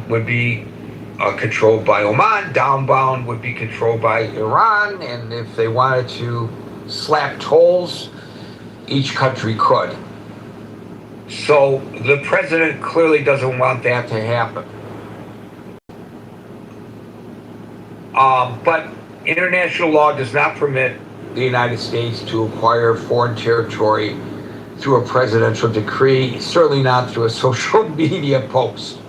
would be controlled by Oman, downbound would be controlled by Iran, and if they wanted to slap tolls, each country could. So the president clearly doesn't want that to happen. But international law does not permit the United States to acquire foreign territory through a presidential decree, certainly not through a social media post.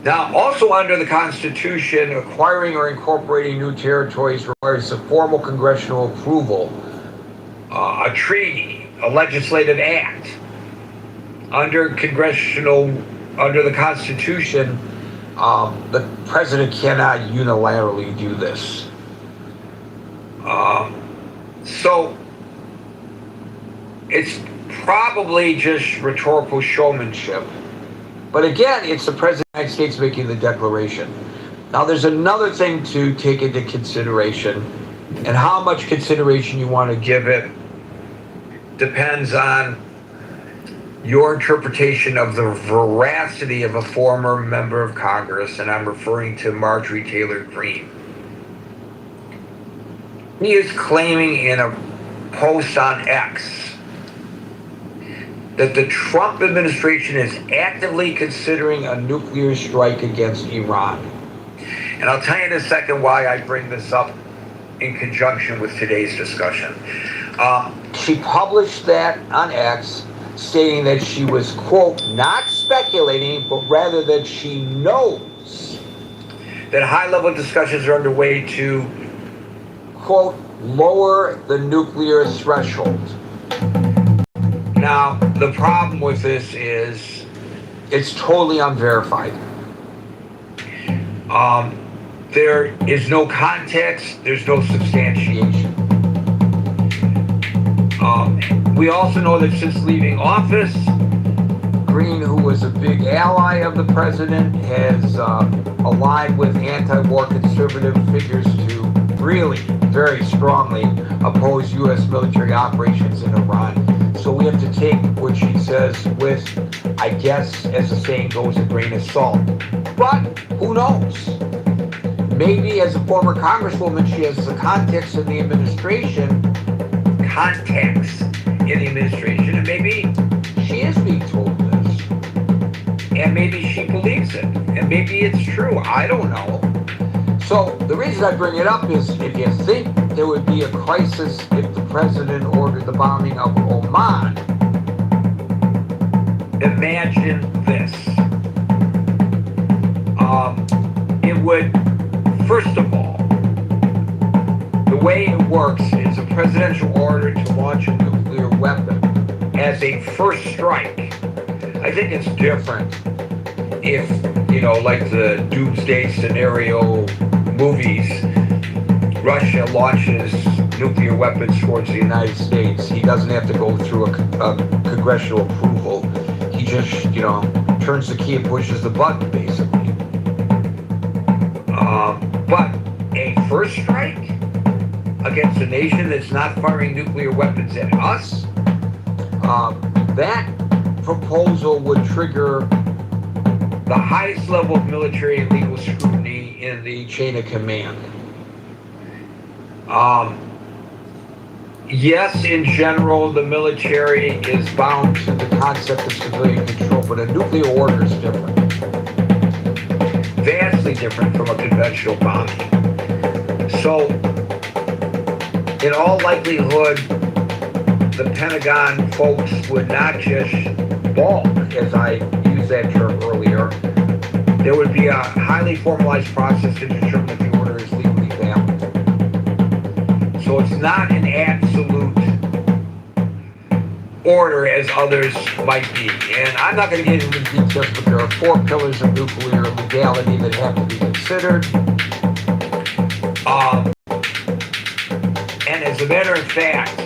Now, also under the Constitution, acquiring or incorporating new territories requires a formal congressional approval, a treaty, a legislative act. Under the Constitution, the president cannot unilaterally do this. So it's probably just rhetorical showmanship. But again, it's the President of the United States making the declaration. Now, there's another thing to take into consideration, and how much consideration you want to give it depends on your interpretation of the veracity of a former member of Congress, and I'm referring to Marjorie Taylor Greene. He is claiming in a post on X that the Trump administration is actively considering a nuclear strike against Iran. And I'll tell you in a second why I bring this up in conjunction with today's discussion. She published that on X, stating that she was, quote, not speculating, but rather that she knows that high-level discussions are underway to, quote, lower the nuclear threshold. Now, the problem with this is it's totally unverified. There is no context, there's no substantiation. We also know that since leaving office, Greene, who was a big ally of the president, has aligned with anti-war conservative figures to really very strongly oppose U.S. military operations in Iran. So we have to take what she says with, I guess, as the saying goes, a grain of salt. But who knows? Maybe as a former congresswoman, she has the contacts in the administration, and maybe she is being told this. And maybe she believes it. And maybe it's true. I don't know. So the reason I bring it up is if you think there would be a crisis if the president ordered the bombing of Oman, imagine this. It would, first of all, the way it works is a presidential order to launch a nuclear weapon as a first strike. I think it's different if, like the doomsday scenario movies, Russia launches nuclear weapons towards the United States. He doesn't have to go through a congressional approval. He just, turns the key and pushes the button, basically. But a first strike against a nation that's not firing nuclear weapons at us, that proposal would trigger the highest level of military and legal scrutiny in the chain of command. Yes, in general, the military is bound to the concept of civilian control, but a nuclear order is different. Vastly different from a conventional bombing. So, in all likelihood, the Pentagon folks would not just balk, as I used that term earlier. There would be a highly formalized process to determine if the order is legally valid. So it's not an absolute order as others might be. And I'm not going to get into the details, but there are 4 pillars of nuclear legality that have to be considered. And as a matter of fact,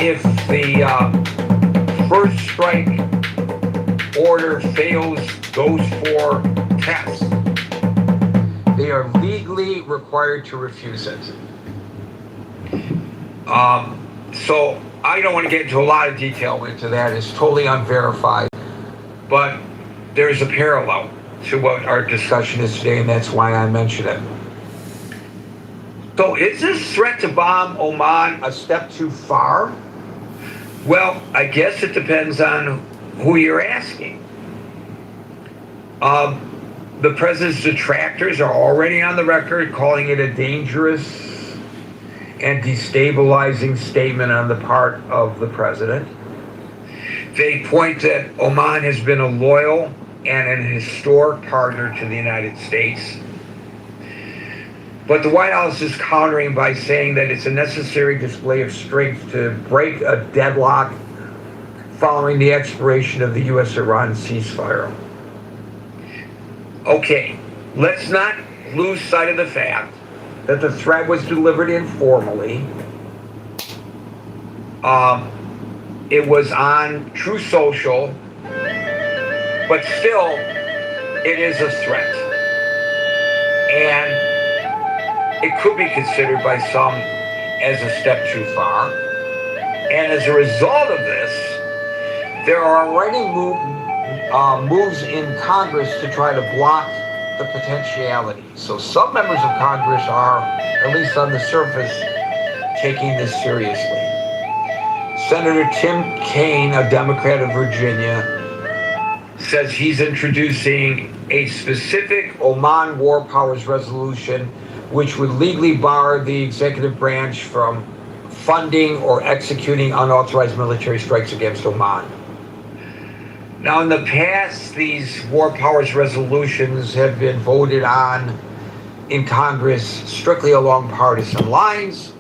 if the first strike order fails those 4 tests, they are legally required to refuse it. So I don't want to get into a lot of detail into that. It's totally unverified. But there's a parallel to what our discussion is today, and that's why I mention it. So is this threat to bomb Oman a step too far? Well, I guess it depends on who you're asking. The president's detractors are already on the record calling it a dangerous and destabilizing statement on the part of the president. They point that Oman has been a loyal and an historic partner to the United States. But the White House is countering by saying that it's a necessary display of strength to break a deadlock following the expiration of the U.S.-Iran ceasefire. Okay, let's not lose sight of the fact that the threat was delivered informally. It was on True Social, but still, it is a threat. And it could be considered by some as a step too far. And as a result of this, there are already moves in Congress to try to block the potentiality. So some members of Congress are, at least on the surface, taking this seriously. Senator Tim Kaine, a Democrat of Virginia, says he's introducing a specific Oman War Powers resolution which would legally bar the executive branch from funding or executing unauthorized military strikes against Oman. Now, in the past, these war powers resolutions have been voted on in Congress strictly along partisan lines,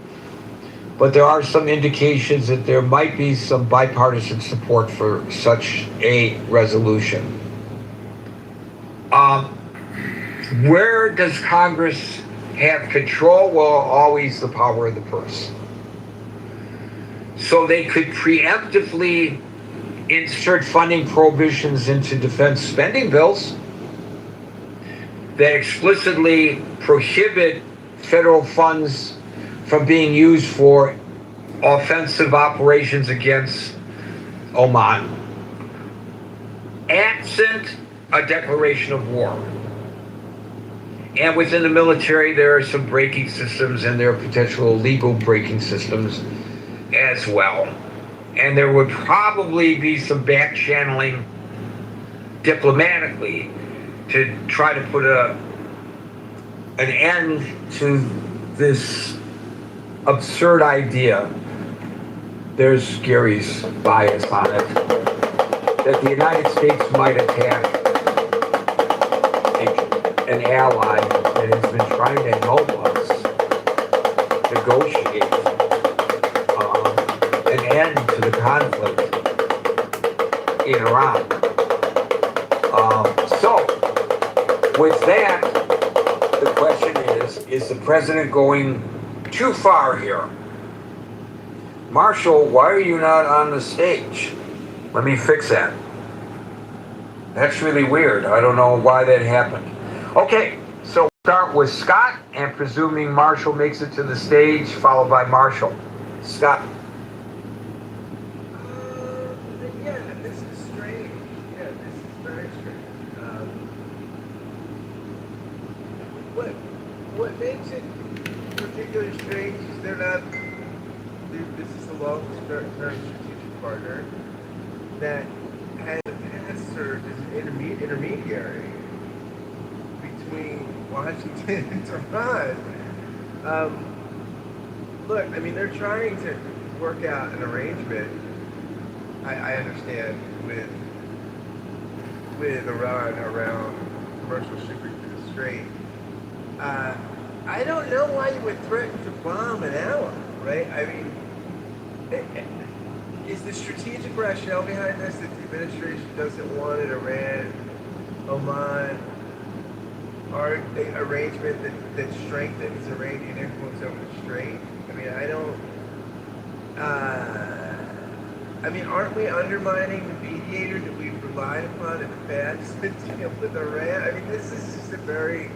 but there are some indications that there might be some bipartisan support for such a resolution. Where does Congress have control? Well, always the power of the purse. So they could preemptively insert funding prohibitions into defense spending bills that explicitly prohibit federal funds from being used for offensive operations against Oman, absent a declaration of war. And within the military, there are some braking systems, and there are potential legal braking systems as well. And there would probably be some back channeling diplomatically to try to put an end to this absurd idea. There's Gary's bias on it, that the United States might attack an ally that has been trying to help us negotiate an end to the conflict in Iran. So, with that, the question is the president going too far here? Marshall, why are you not on the stage? Let me fix that. That's really weird. I don't know why that happened. Okay, so we'll start with Scott, and presuming Marshall makes it to the stage, followed by Marshall. Scott. Yeah, this is strange. Yeah, this is very strange. What makes it particularly strange is they're not. This is a long-term strategic partner that has served as an intermediary between Washington and Tehran. Look, I mean, they're trying to work out an arrangement. I understand with Iran around commercial shipping to the Strait. I don't know why you would threaten to bomb an ally, right? I mean, is the strategic rationale behind this that the administration doesn't want an Iran-Oman arrangement that strengthens Iranian influence over the Strait? I mean, aren't we undermining the mediator that we've relied upon in the past to deal with Iran? I mean, this is just very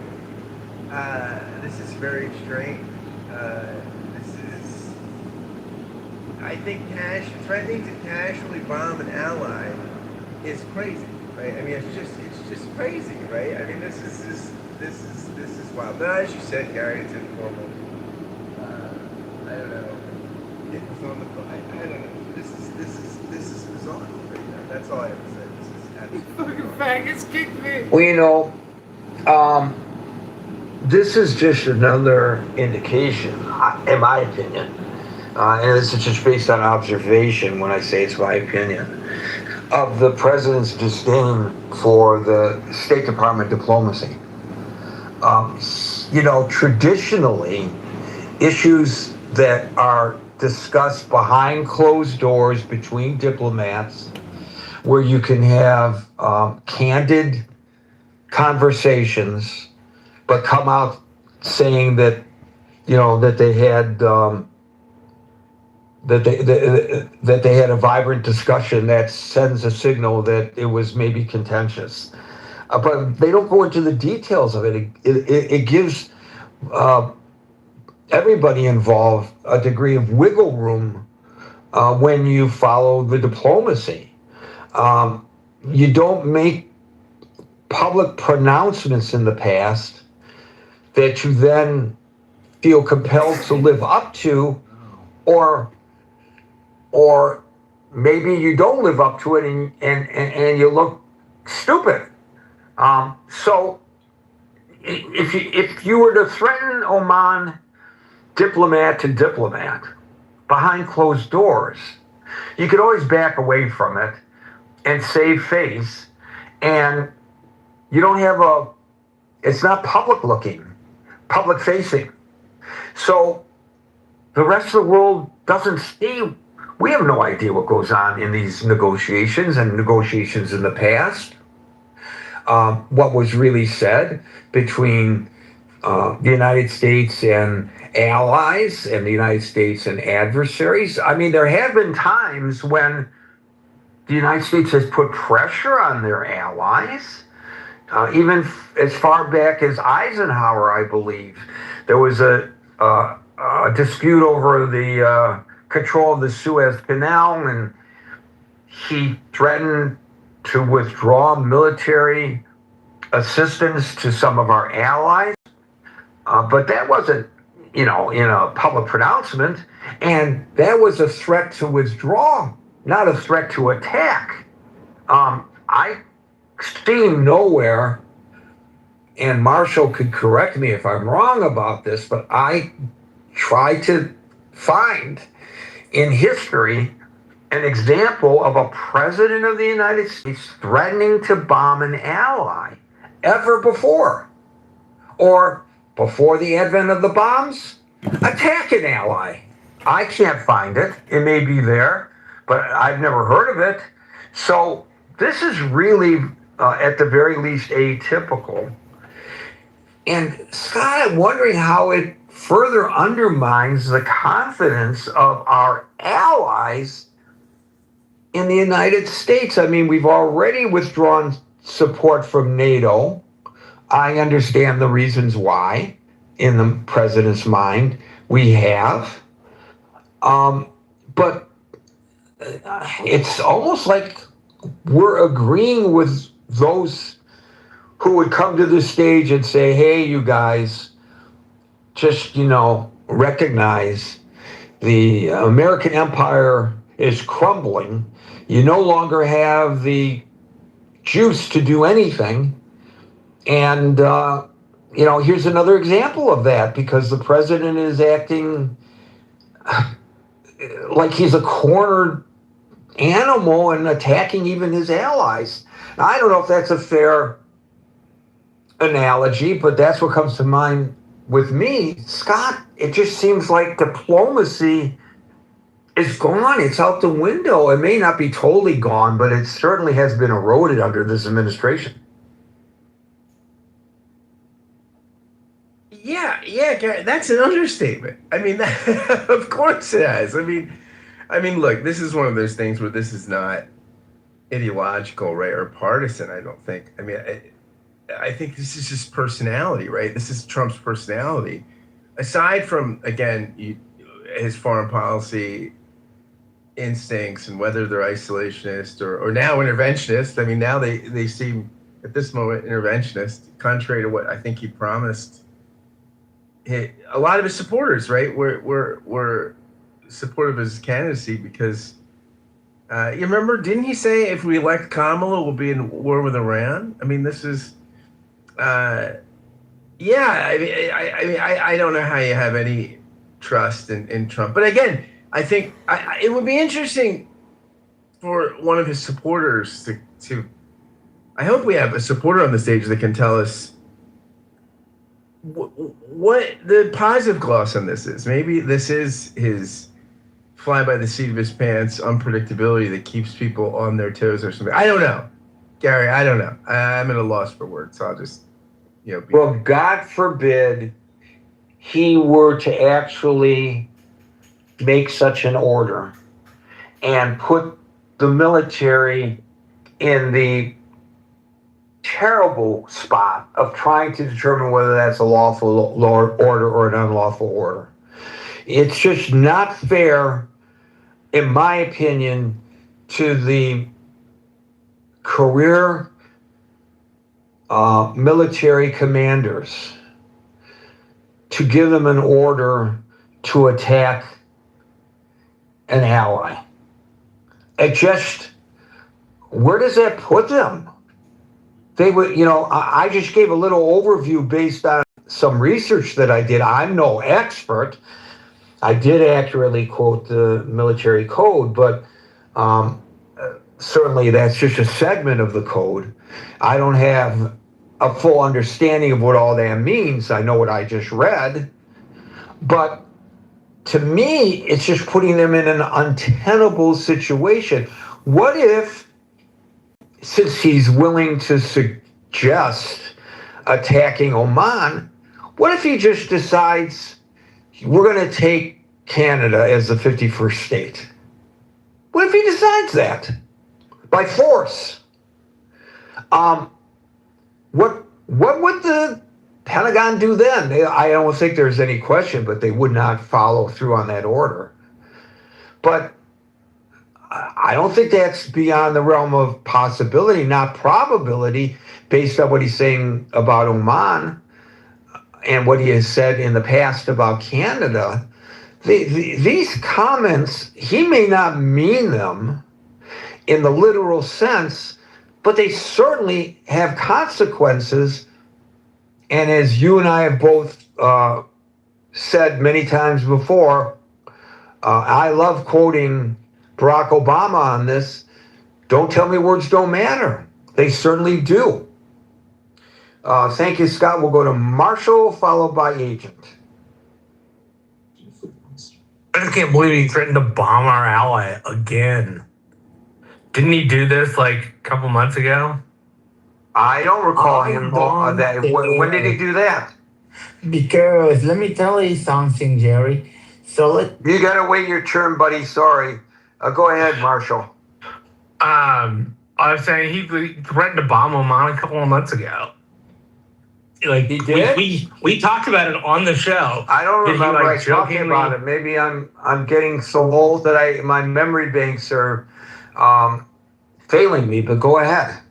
strange. I think threatening to casually bomb an ally is crazy, right? I mean, it's just crazy, right? I mean, this is wild. But as you said, Gary, it's informal. I don't know. It was on the. I don't know. This is bizarre. Right now. That's all I have to say. This is absolutely Fucking bizarre. faggots kicked me. Well, this is just another indication, in my opinion, and this is just based on observation when I say it's my opinion, of the president's disdain for the State Department diplomacy. Traditionally, issues that are discussed behind closed doors between diplomats, where you can have candid conversations, but come out saying that that they had that they had a vibrant discussion that sends a signal that it was maybe contentious, but they don't go into the details of it. It gives everybody involved a degree of wiggle room when you follow the diplomacy. You don't make public pronouncements in the past that you then feel compelled to live up to, or maybe you don't live up to it and you look stupid. So if you were to threaten Oman diplomat to diplomat behind closed doors, you could always back away from it and save face, and you don't have it's not public facing. So the rest of the world doesn't see, we have no idea what goes on in these negotiations and negotiations in the past. What was really said between the United States and allies and the United States and adversaries. I mean, there have been times when the United States has put pressure on their allies. Even as far back as Eisenhower, I believe, there was a dispute over the control of the Suez Canal, and he threatened to withdraw military assistance to some of our allies. But that wasn't, in a public pronouncement, and that was a threat to withdraw, not a threat to attack. I seen nowhere, and Marshall could correct me if I'm wrong about this, but I tried to find in history an example of a president of the United States threatening to bomb an ally ever before, or before the advent of the bombs, attack an ally. I can't find it. It may be there, but I've never heard of it. So this is really, at the very least, atypical. And Scott, I'm wondering how it further undermines the confidence of our allies in the United States. I mean, we've already withdrawn support from NATO. I understand the reasons why, in the president's mind, we have. But it's almost like we're agreeing with those who would come to the stage and say, hey, you guys, just, recognize the American empire is crumbling. You no longer have the juice to do anything. And, here's another example of that, because the president is acting like he's a cornered animal and attacking even his allies. Now, I don't know if that's a fair analogy, but that's what comes to mind with me. Scott, it just seems like diplomacy is gone. It's out the window. It may not be totally gone, but it certainly has been eroded under this administration. Yeah, Gary, that's an understatement. I mean, of course it has. I mean, look, this is one of those things where this is not ideological, right, or partisan. I don't think. I mean, I think this is just personality, right? This is Trump's personality. Aside from, again, his foreign policy instincts and whether they're isolationist or now interventionist. I mean, now they seem at this moment interventionist, contrary to what I think he promised. A lot of his supporters, right, were supportive of his candidacy because you remember, didn't he say if we elect Kamala, we'll be in war with Iran? I mean, this is, yeah. I don't know how you have any trust in Trump, but again, I think it would be interesting for one of his supporters to. I hope we have a supporter on the stage that can tell us what the positive gloss on this is. Maybe this is his fly by the seat of his pants unpredictability that keeps people on their toes or something. I don't know, Gary. I don't know. I'm at a loss for words, so I'll just, Well, God forbid he were to actually make such an order and put the military in the terrible spot of trying to determine whether that's a lawful order or an unlawful order. It's just not fair, in my opinion, to the career military commanders to give them an order to attack an ally. It just, where does that put them? They would, I just gave a little overview based on some research that I did. I'm no expert. I did accurately quote the military code, but certainly that's just a segment of the code. I don't have a full understanding of what all that means. I know what I just read, but to me, it's just putting them in an untenable situation. What if, since he's willing to suggest attacking Oman, what if he just decides we're going to take Canada as the 51st state? What if he decides that by force? What would the Pentagon do then? I don't think there's any question, but they would not follow through on that order. But I don't think that's beyond the realm of possibility, not probability, based on what he's saying about Oman and what he has said in the past about Canada. These comments, he may not mean them in the literal sense, but they certainly have consequences. And as you and I have both said many times before, I love quoting Barack Obama on this. Don't tell me words don't matter. They certainly do. Thank you, Scott. We'll go to Marshall, followed by Agent. I just can't believe he threatened to bomb our ally again. Didn't he do this like a couple months ago? I don't recall him. When did he do that? Because let me tell you something, Jerry. You gotta wait your turn, buddy. Sorry. Go ahead, Marshall. I was saying he threatened to bomb Oman a couple of months ago. Like he did. We talked about it on the show. I don't remember talking about it. Maybe I'm getting so old that my memory banks are failing me. But go ahead.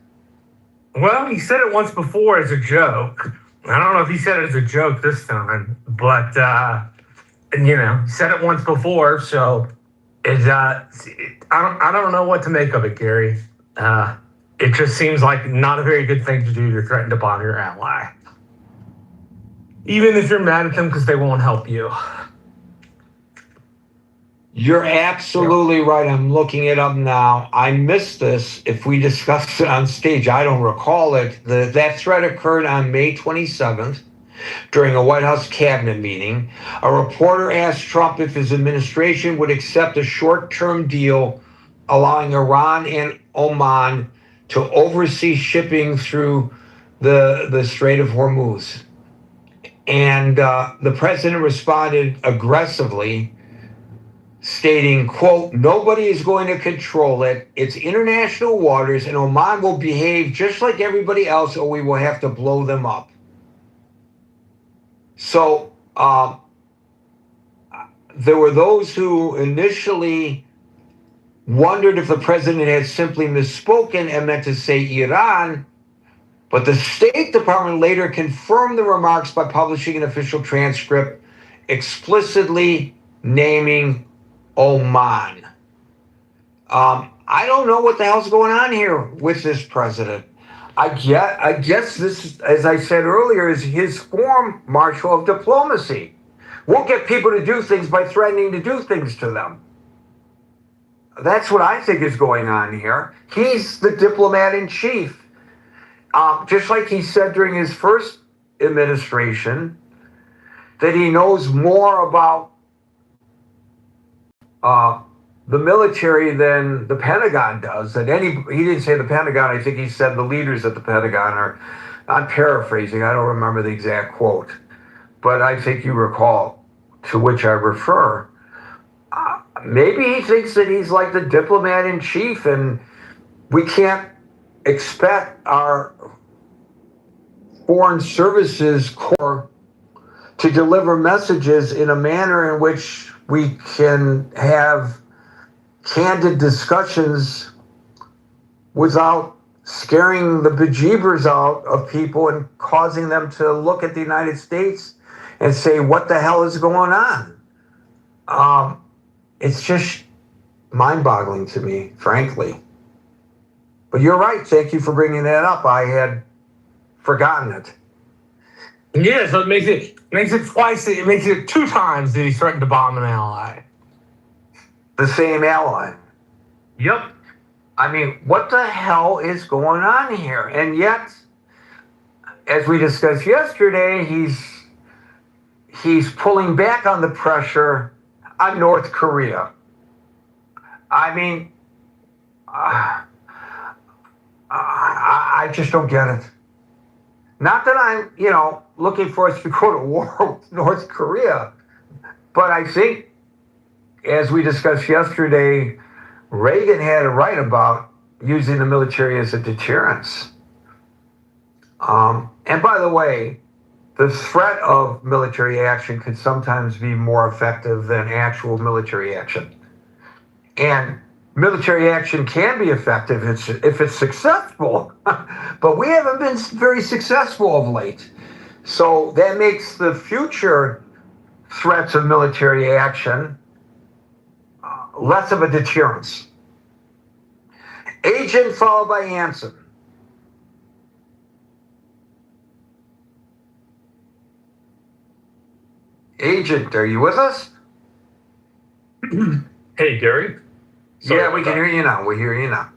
Well, he said it once before as a joke. I don't know if he said it as a joke this time, but he said it once before. So I don't know what to make of it, Gary. It just seems like not a very good thing to do to threaten to bomb your ally, even if you're mad at them because they won't help you. You're absolutely right. I'm looking it up now. I missed this. If we discussed it on stage, I don't recall it. That threat occurred on May 27th during a White House cabinet meeting. A reporter asked Trump if his administration would accept a short-term deal allowing Iran and Oman to oversee shipping through the Strait of Hormuz. And the president responded aggressively, stating, quote, "Nobody is going to control it. It's international waters, and Oman will behave just like everybody else, or we will have to blow them up." So there were those who initially wondered if the president had simply misspoken and meant to say Iran, but the State Department later confirmed the remarks by publishing an official transcript explicitly naming Oman. I don't know what the hell's going on here with this president. I guess this, as I said earlier, is his form, Marshal, of diplomacy. We'll get people to do things by threatening to do things to them. That's what I think is going on here. He's the diplomat in chief. Just like he said during his first administration, that he knows more about the military than the Pentagon does. He didn't say the Pentagon, I think he said the leaders at the Pentagon are, I'm paraphrasing, I don't remember the exact quote, but I think you recall to which I refer. Maybe he thinks that he's like the diplomat in chief, and we can't expect our foreign services corps to deliver messages in a manner in which we can have candid discussions without scaring the bejeebers out of people and causing them to look at the United States and say, what the hell is going on? It's just mind-boggling to me, frankly. But you're right. Thank you for bringing that up. I had forgotten it. Yeah, so it makes it twice. It makes it 2 times that he threatened to bomb an ally. The same ally. Yep. I mean, what the hell is going on here? And yet, as we discussed yesterday, he's pulling back on the pressure on North Korea. I mean, I just don't get it. Not that I'm, looking for us to go to war with North Korea, but I think, as we discussed yesterday, Reagan had it right about using the military as a deterrence. And by the way, the threat of military action could sometimes be more effective than actual military action. And military action can be effective if it's successful, but we haven't been very successful of late. So that makes the future threats of military action less of a deterrence. Agent followed by Anson. Agent, are you with us? Hey, Gary. Sorry Yeah, we can hear you now. We hear you now.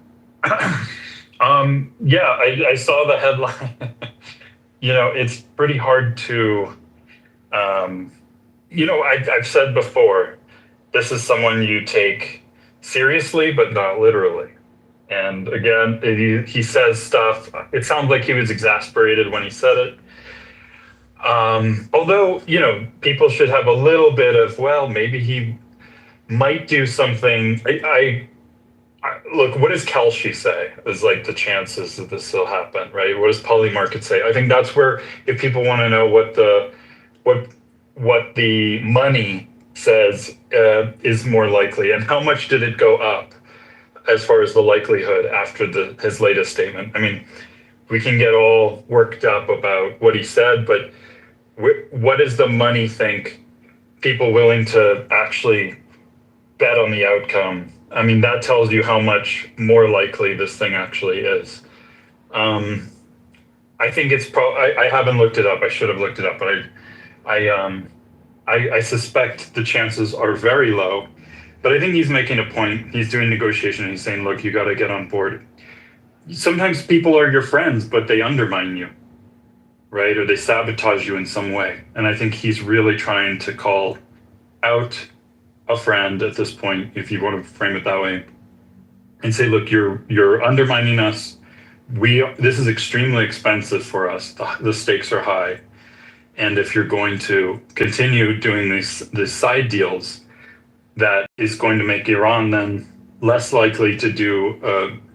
Yeah, I saw the headline. It's pretty hard to, I've said before, this is someone you take seriously, but not literally. And again, he says stuff. It sounds like he was exasperated when he said it. Although, people should have a little bit of, well, maybe he might do something. Look, what does Kelshi say is like the chances that this will happen, right? What does Polymarket say? I think that's where, if people want to know what the money says is more likely, and how much did it go up as far as the likelihood after his latest statement. I mean, we can get all worked up about what he said, but what does the money think? People willing to actually bet on the outcome. I mean, that tells you how much more likely this thing actually is. I think it's I haven't looked it up. I should have looked it up, but I suspect the chances are very low. But I think he's making a point. He's doing negotiation. And he's saying, look, you got to get on board. Sometimes people are your friends, but they undermine you, right? Or they sabotage you in some way. And I think he's really trying to call out a friend at this point, if you want to frame it that way, and say, look, you're undermining us. This is extremely expensive for us. The stakes are high. And if you're going to continue doing these side deals, that is going to make Iran then less likely to do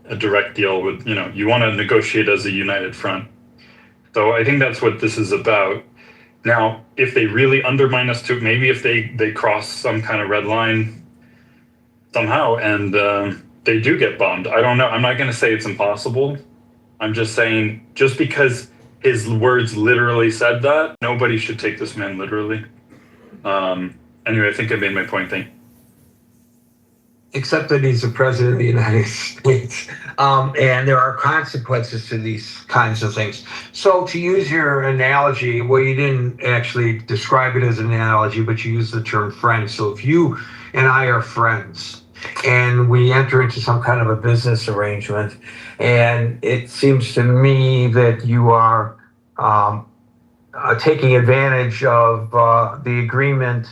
a direct deal with, you want to negotiate as a united front. So I think that's what this is about. Now, if they really undermine us too, maybe if they cross some kind of red line somehow and they do get bombed. I don't know. I'm not going to say it's impossible. I'm just saying, just because his words literally said that, nobody should take this man literally. Anyway, I think I made my point. Thank you. Except that he's the president of the United States. And there are consequences to these kinds of things. So to use your analogy, well, you didn't actually describe it as an analogy, but you used the term friend. So if you and I are friends and we enter into some kind of a business arrangement, and it seems to me that you are taking advantage of the agreement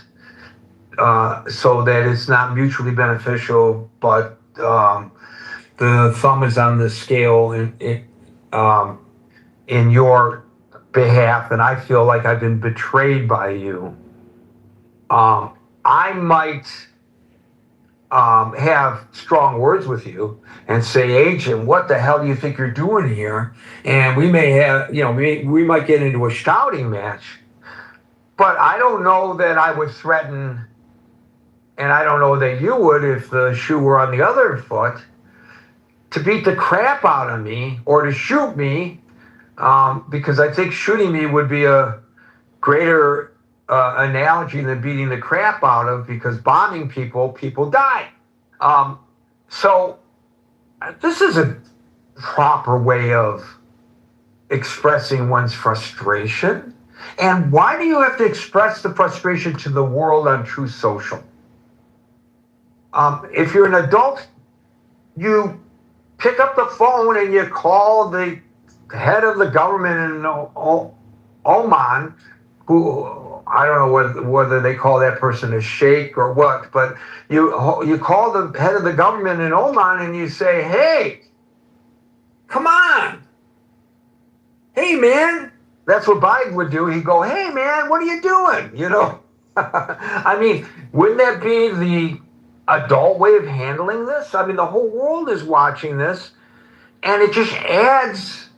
so that it's not mutually beneficial, but the thumb is on the scale in your behalf, and I feel like I've been betrayed by you. I might have strong words with you and say, Agent, what the hell do you think you're doing here? And we may have, we might get into a shouting match, but I don't know that I would threaten, and I don't know that you would if the shoe were on the other foot, to beat the crap out of me or to shoot me, because I think shooting me would be a greater analogy than beating the crap out of, because bombing people die. So this is a proper way of expressing one's frustration. And why do you have to express the frustration to the world on Truth Social? If you're an adult, you pick up the phone and you call the head of the government in Oman, who, I don't know whether they call that person a sheikh or what, but you call the head of the government in Oman and you say, hey, come on. Hey, man. That's what Biden would do. He'd go, hey, man, what are you doing? I mean, wouldn't that be the adult way of handling this? I mean, the whole world is watching this, and it just adds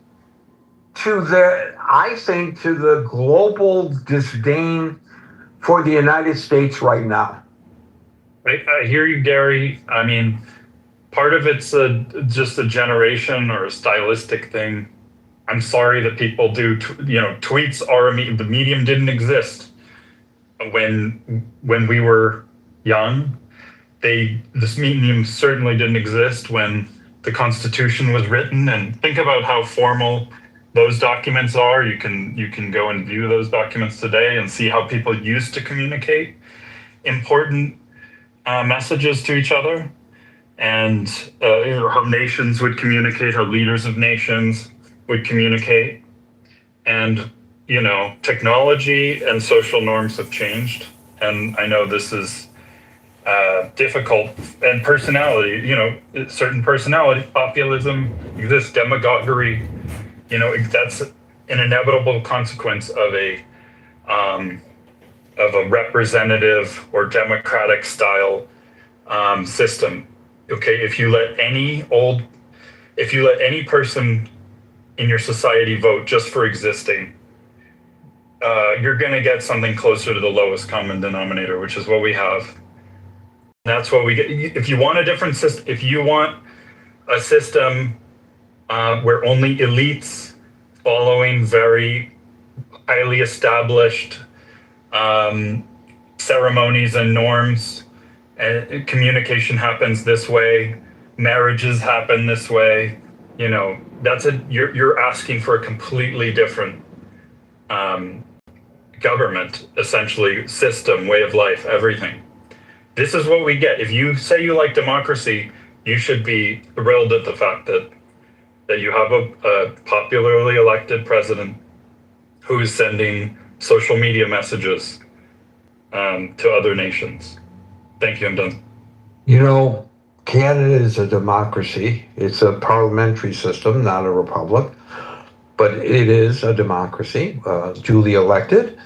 to the global disdain for the United States right now. I hear you, Gary. I mean, part of it's just a generation or a stylistic thing. I'm sorry that people do, tweets are the medium didn't exist when we were young. This medium certainly didn't exist when the Constitution was written. And think about how formal those documents are. You can go and view those documents today and see how people used to communicate important messages to each other, and how nations would communicate, how leaders of nations would communicate. And technology and social norms have changed, and I know this is difficult. And personality, certain personality, populism exists, demagoguery, that's an inevitable consequence of a representative or democratic style system. Okay, if you let any person in your society vote just for existing, you're going to get something closer to the lowest common denominator, which is what we have. That's what we get. If you want a different system, if you want a system where only elites following very highly established ceremonies and norms, and communication happens this way, marriages happen this way, you're asking for a completely different government, essentially, system, way of life, everything. This is what we get. If you say you like democracy, you should be thrilled at the fact that you have a popularly elected president who is sending social media messages to other nations. Thank you, I'm done. Canada is a democracy. It's a parliamentary system, not a republic, but it is a democracy, duly elected.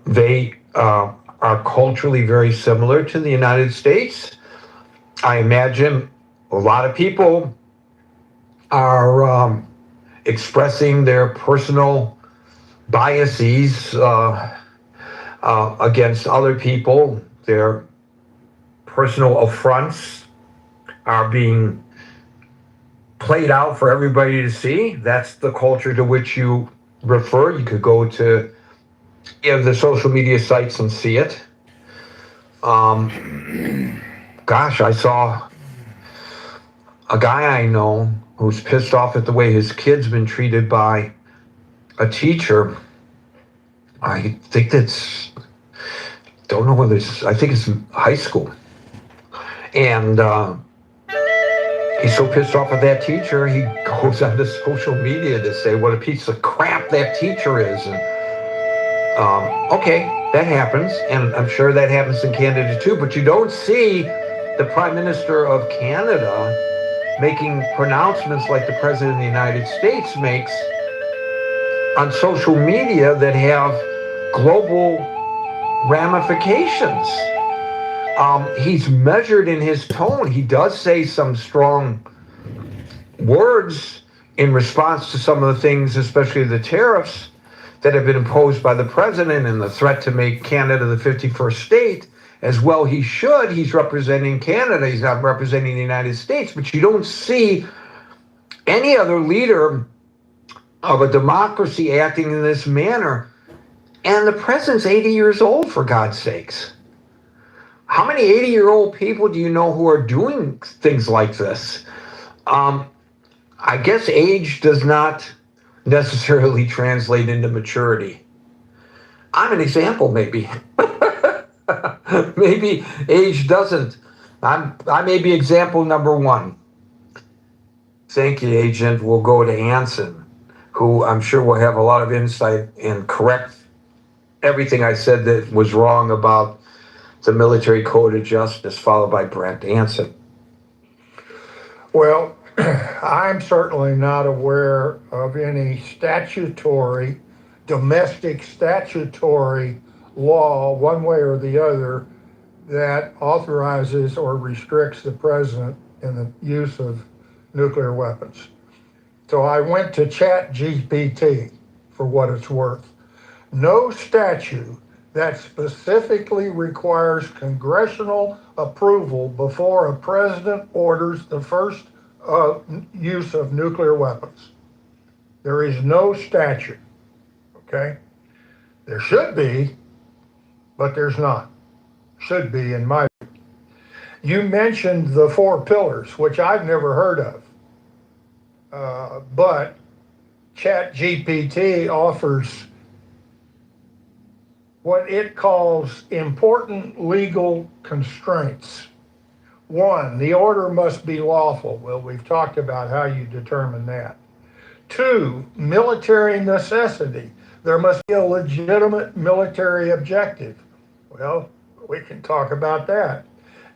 They are culturally very similar to the United States. I imagine a lot of people are expressing their personal biases against other people, their personal affronts are being played out for everybody to see. That's the culture to which you refer. You could go to the social media sites and see it. Gosh, I saw a guy I know who's pissed off at the way his kid's been treated by a teacher. I think don't know whether I think it's high school. And he's so pissed off at that teacher, he goes onto social media to say what a piece of crap that teacher is. And okay, that happens, and I'm sure that happens in Canada too, but you don't see the Prime Minister of Canada making pronouncements like the President of the United States makes on social media that have global ramifications. He's measured in his tone. He does say some strong words in response to some of the things, especially the tariffs that have been imposed by the president and the threat to make Canada the 51st state. As well he should. He's representing Canada. He's not representing the United States. But you don't see any other leader of a democracy acting in this manner. And the president's 80 years old, for God's sakes. How many 80-year-old people do you know who are doing things like this? I guess age does not necessarily translate into maturity. I'm an example, maybe. Maybe age doesn't. I may be example number one. Thank you, Agent. We'll go to Anson, who I'm sure will have a lot of insight and correct everything I said that was wrong about the Military Code of Justice, followed by Brent. Anson. Well, I'm certainly not aware of any domestic statutory law, one way or the other, that authorizes or restricts the president in the use of nuclear weapons. So I went to ChatGPT for what it's worth. No statute that specifically requires congressional approval before a president orders the first use of nuclear weapons. There is no statute, okay? There should be, but there's not. Should be, in my view. You mentioned the 4 pillars, which I've never heard of, but ChatGPT offers what it calls important legal constraints. 1, the order must be lawful. Well, we've talked about how you determine that. 2, military necessity. There must be a legitimate military objective. Well, we can talk about that.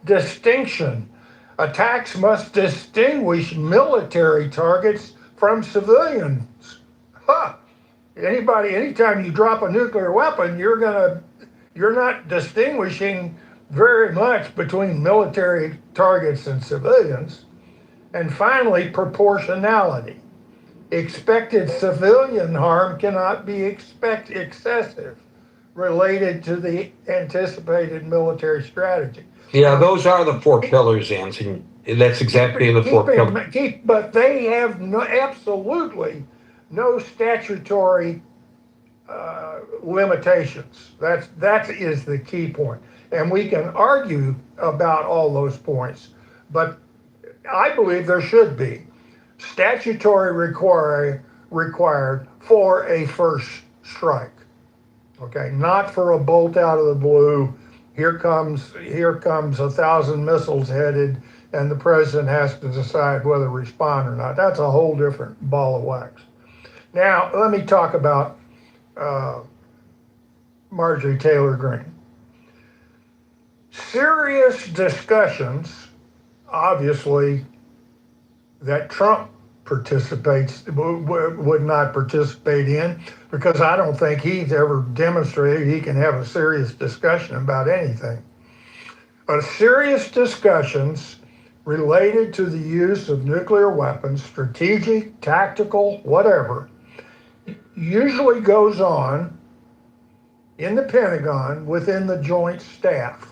Distinction. Attacks must distinguish military targets from civilians. Anytime you drop a nuclear weapon, you're not distinguishing very much between military targets and civilians. And finally, proportionality. Expected civilian harm cannot be excessive related to the anticipated military strategy. Yeah, those are the 4 pillars, Anson. That's exactly the 4 pillars. But they have absolutely no statutory limitations. That is the key point. And we can argue about all those points, but I believe there should be statutory required for a first strike. Okay, not for a bolt out of the blue. Here comes 1,000 missiles headed, and the president has to decide whether to respond or not. That's a whole different ball of wax. Now, let me talk about Marjorie Taylor Greene. Serious discussions, obviously, that Trump would not participate in, because I don't think he's ever demonstrated he can have a serious discussion about anything. But serious discussions related to the use of nuclear weapons, strategic, tactical, whatever, usually goes on in the Pentagon within the Joint Staff.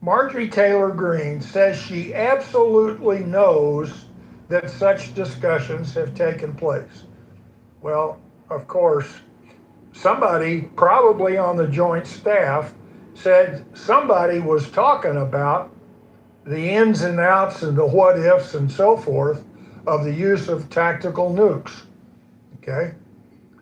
Marjorie Taylor Greene says she absolutely knows that such discussions have taken place. Well, of course, somebody, probably on the joint staff, said somebody was talking about the ins and outs and the what ifs and so forth of the use of tactical nukes. Okay?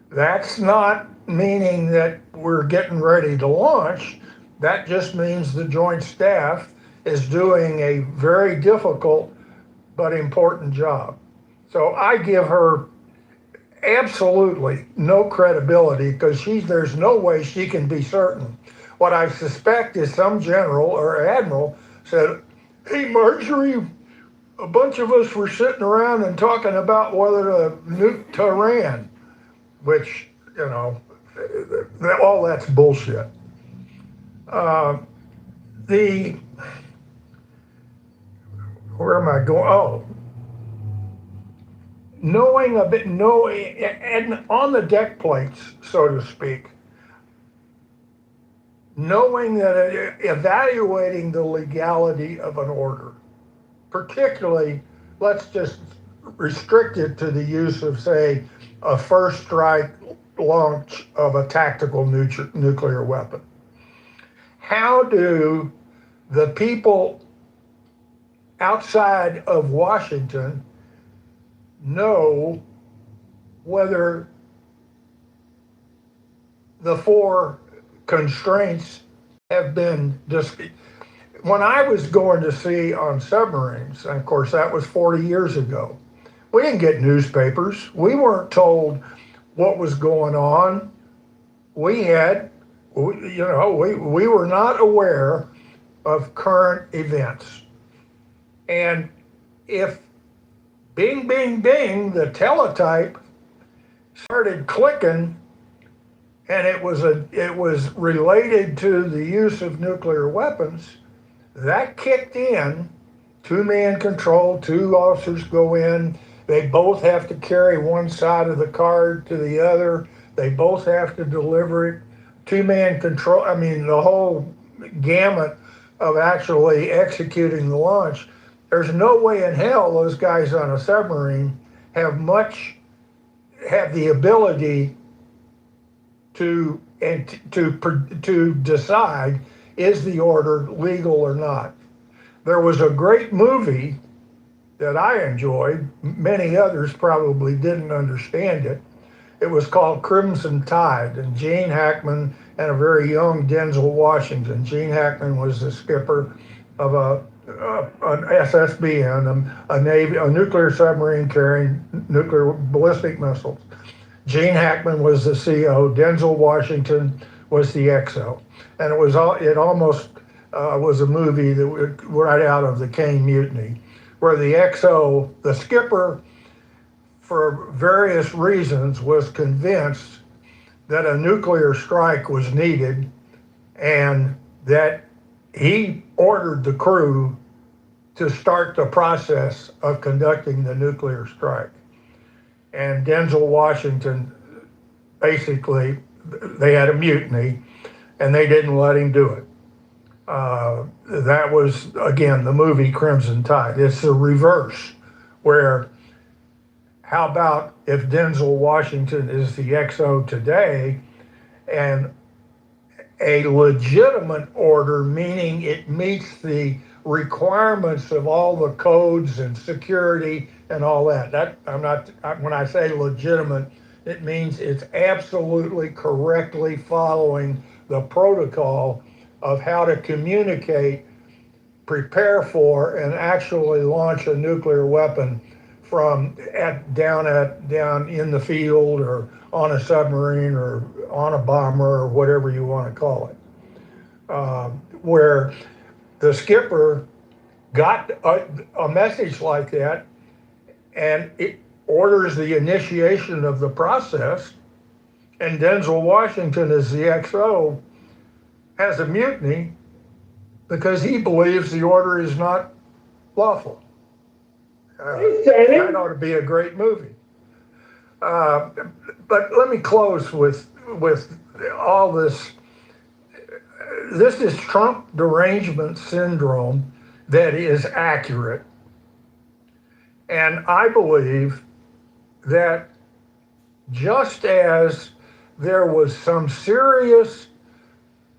That's not meaning that we're getting ready to launch. That just means the joint staff is doing a very difficult but important job. So I give her absolutely no credibility because there's no way she can be certain. What I suspect is some general or admiral said, "Hey, Marjorie, a bunch of us were sitting around and talking about whether to nuke Tehran," which, all that's bullshit. Where am I going? Oh, knowing and on the deck plates, so to speak, knowing that evaluating the legality of an order, particularly, let's just restrict it to the use of, say, a first strike launch of a tactical nuclear weapon. How do the people outside of Washington know whether the four constraints have been when I was going to sea on submarines, and of course that was 40 years ago, we didn't get newspapers. We weren't told what was going on. We were not aware of current events. And if bing, bing, bing, the teletype started clicking and it was related to the use of nuclear weapons, that kicked in. Two-man control, two officers go in. They both have to carry one side of the card to the other. They both have to deliver it. Two-man control, the whole gamut of actually executing the launch. There's no way in hell those guys on a submarine have the ability to decide, is the order legal or not. There was a great movie that I enjoyed. Many others probably didn't understand it. It was called Crimson Tide, and Gene Hackman and a very young Denzel Washington. Gene Hackman was the skipper of an SSBN, a nuclear submarine carrying nuclear ballistic missiles. Gene Hackman was the CO. Denzel Washington was the XO, and it almost was a movie that right out of the Caine Mutiny, where the XO, the skipper, for various reasons, was convinced that a nuclear strike was needed, and that he ordered the crew to start the process of conducting the nuclear strike. And Denzel Washington, basically, they had a mutiny, and they didn't let him do it. That was, again, the movie Crimson Tide. It's the reverse, where how about if Denzel Washington is the XO today, and a legitimate order, meaning it meets the requirements of all the codes and security and all that. When I say legitimate, it means it's absolutely correctly following the protocol of how to communicate, prepare for, and actually launch a nuclear weapon from down in the field, or on a submarine, or on a bomber, or whatever you want to call it. Where the skipper got a message like that, and it orders the initiation of the process, and Denzel Washington, as the XO, has a mutiny because he believes the order is not lawful. That ought to be a great movie. But let me close with all this this is Trump derangement syndrome that is accurate. And I believe that just as there was some serious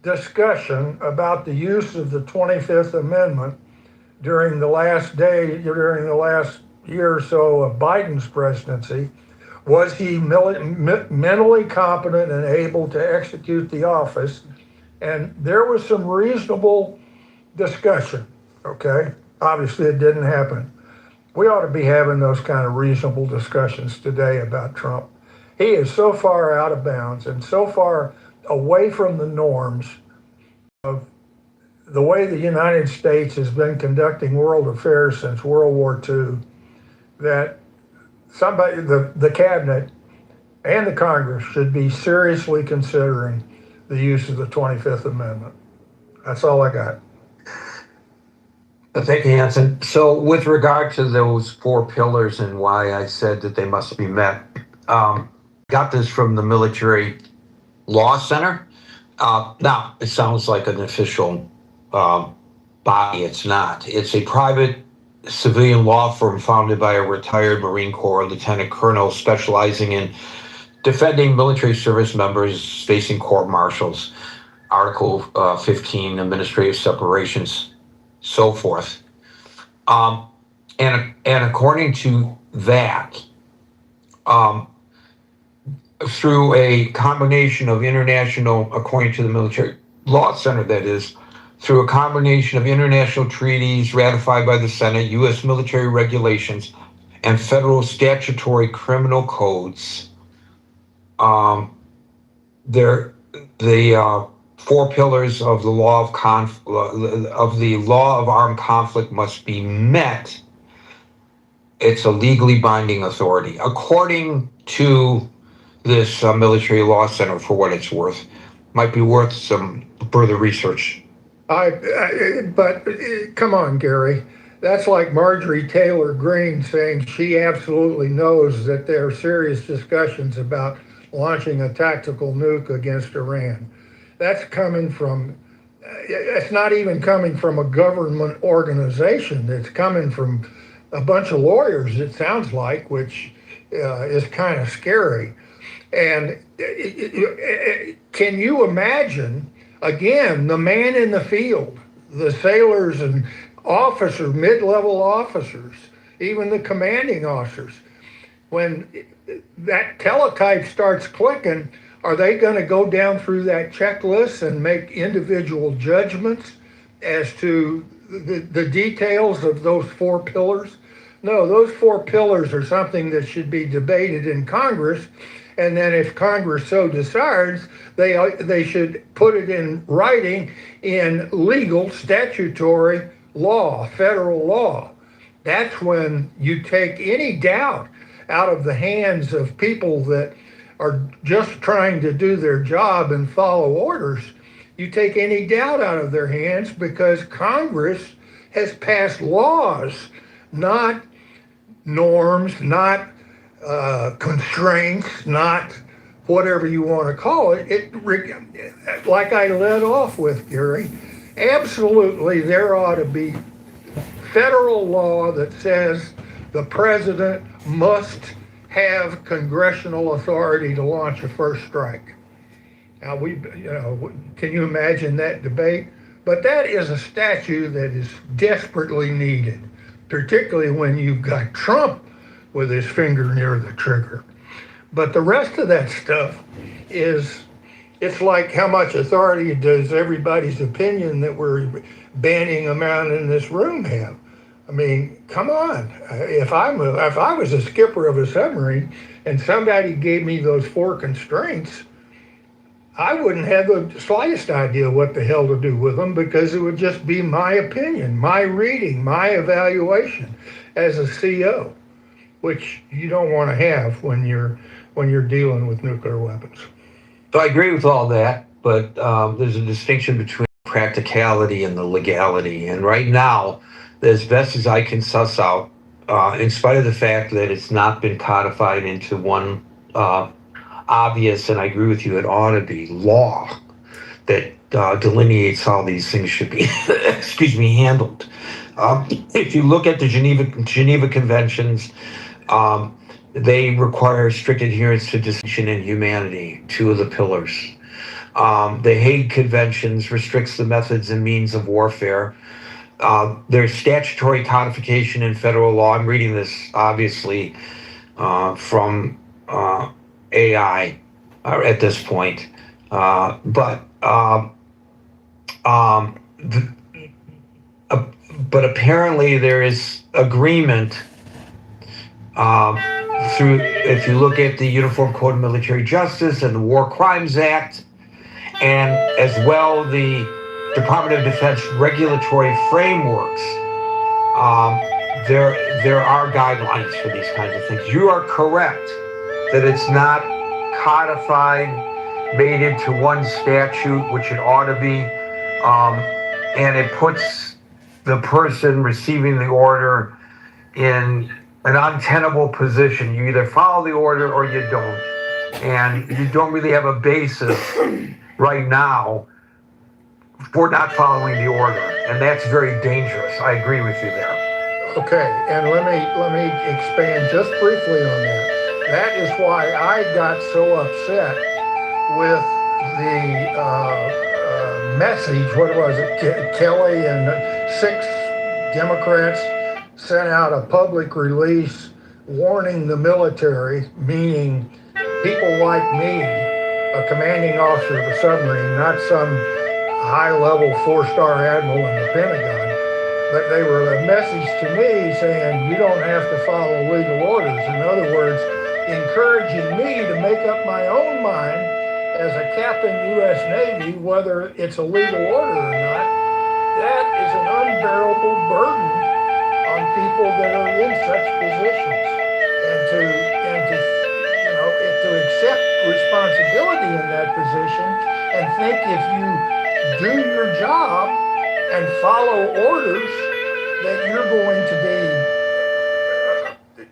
discussion about the use of the 25th Amendment during the last year or so of Biden's presidency, was he mentally competent and able to execute the office? And there was some reasonable discussion, okay? Obviously, it didn't happen. We ought to be having those kind of reasonable discussions today about Trump. He is so far out of bounds and so far away from the norms of the way the United States has been conducting world affairs since World War II that somebody, the cabinet and the Congress should be seriously considering the use of the 25th Amendment. That's all I got. Thank you, Hanson. So with regard to those 4 pillars and why I said that they must be met, got this from the Military Law Center. Now, it sounds like an official body. It's not. It's a private civilian law firm founded by a retired Marine Corps lieutenant colonel specializing in defending military service members facing court martials, Article 15, administrative separations, so forth. And according to that, through a combination of international, according to the Military Law Center, that is, through a combination of international treaties ratified by the Senate, U.S. military regulations, and federal statutory criminal codes, the 4 pillars of the law of armed conflict must be met. It's a legally binding authority, according to this Military Law Center, for what it's worth. Might be worth some further research. But come on, Gary. That's like Marjorie Taylor Greene saying she absolutely knows that there are serious discussions about launching a tactical nuke against Iran. That's coming from, it's not even coming from a government organization. It's coming from a bunch of lawyers, it sounds like, which is kind of scary. And can you imagine, again, the man in the field, the sailors and officers, mid-level officers, even the commanding officers, when that teletype starts clicking, are they going to go down through that checklist and make individual judgments as to the details of those 4 pillars? No, those 4 pillars are something that should be debated in Congress. And then if Congress so desires, they should put it in writing in legal statutory law, federal law. That's when you take any doubt out of the hands of people that are just trying to do their job and follow orders. You take any doubt out of their hands because Congress has passed laws, not norms, not constraints, not whatever you want to call it. Like I led off with, Gary, absolutely there ought to be federal law that says the president must have congressional authority to launch a first strike. Now can you imagine that debate? But that is a statute that is desperately needed, particularly when you've got Trump with his finger near the trigger. But the rest of that stuff it's like how much authority does everybody's opinion that we're banning them out in this room have? I mean, come on. If I was a skipper of a submarine and somebody gave me those 4 constraints, I wouldn't have the slightest idea what the hell to do with them because it would just be my opinion, my reading, my evaluation as a CO, which you don't want to have when you're dealing with nuclear weapons. So I agree with all that, but there's a distinction between practicality and the legality. And right now, as best as I can suss out, in spite of the fact that it's not been codified into one obvious, and I agree with you, it ought to be law, that delineates how these things should be, excuse me, handled. If you look at the Geneva Conventions, they require strict adherence to distinction and humanity, two of the pillars. The Hague Conventions restricts the methods and means of warfare. There's statutory codification in federal law. I'm reading this obviously from AI at this point, but apparently there is agreement through, if you look at the Uniform Code of Military Justice and the War Crimes Act, and as well the Department of Defense regulatory frameworks, there are guidelines for these kinds of things. You are correct that it's not codified, made into one statute, which it ought to be, and it puts the person receiving the order in an untenable position. You either follow the order or you don't, and you don't really have a basis right now for not following the order, and that's very dangerous. I agree with you there. Okay, and let me expand just briefly on that. That is why I got so upset with the message. What was it? Kelly and 6 Democrats sent out a public release warning the military, meaning people like me, a commanding officer of a submarine, not some high-level 4-star admiral in the Pentagon, but they were a message to me saying you don't have to follow legal orders. In other words, encouraging me to make up my own mind as a captain U.S. Navy whether it's a legal order or not. That is an unbearable burden on people that are in such positions, and to accept responsibility in that position and think if you do your job and follow orders that you're going to be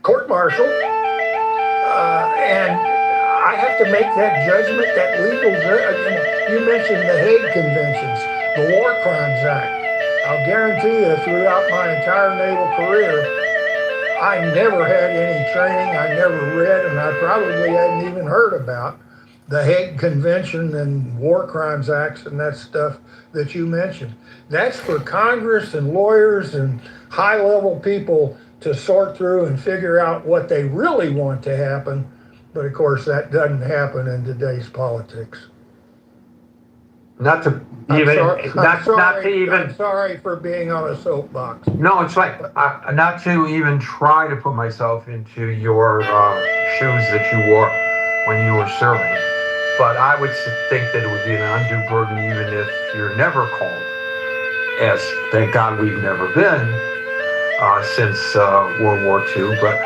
court-martialed, and I have to make that judgment, that legal judgment. You mentioned the Hague Conventions, the War Crimes Act. I'll guarantee you throughout my entire naval career, I never had any training, I never read, and I probably hadn't even heard about the Hague Convention and War Crimes Acts and that stuff that you mentioned. That's for Congress and lawyers and high-level people to sort through and figure out what they really want to happen. But of course, that doesn't happen in today's politics. Not to even, not to even. I'm sorry for being on a soapbox. No, it's like not to even try to put myself into your shoes that you wore when you were serving. But I would think that it would be an undue burden, even if you're never called, as thank God we've never been since World War II. But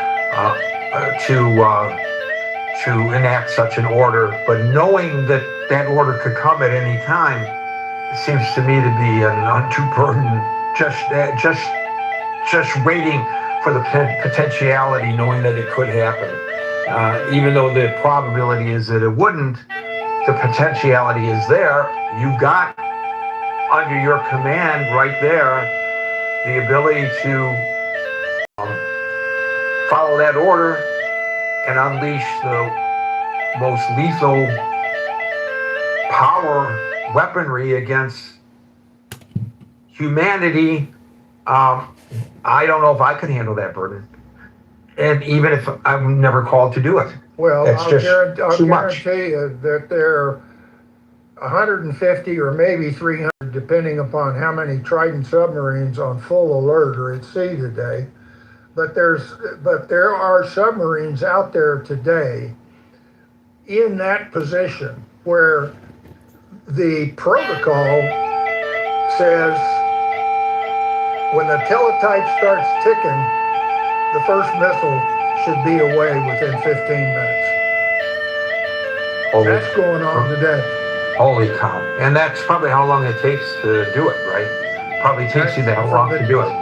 to enact such an order, but knowing that that order could come at any time, it seems to me to be an undue burden. Just waiting for the potentiality, knowing that it could happen, even though the probability is that it wouldn't. The potentiality is there. You've got under your command right there the ability to follow that order and unleash the most lethal power weaponry against humanity. I don't know if I could handle that burden, and even if I'm never called to do it. Well, That's I'll just too much. guarantee you that there are 150 or maybe 300, depending upon how many Trident submarines on full alert are at sea today. But there are submarines out there today in that position where the protocol says when the teletype starts ticking, the first missile should be away within 15 minutes. That's going on today. Holy cow. And that's probably how long it takes to do it, right? Probably takes you that long to do it.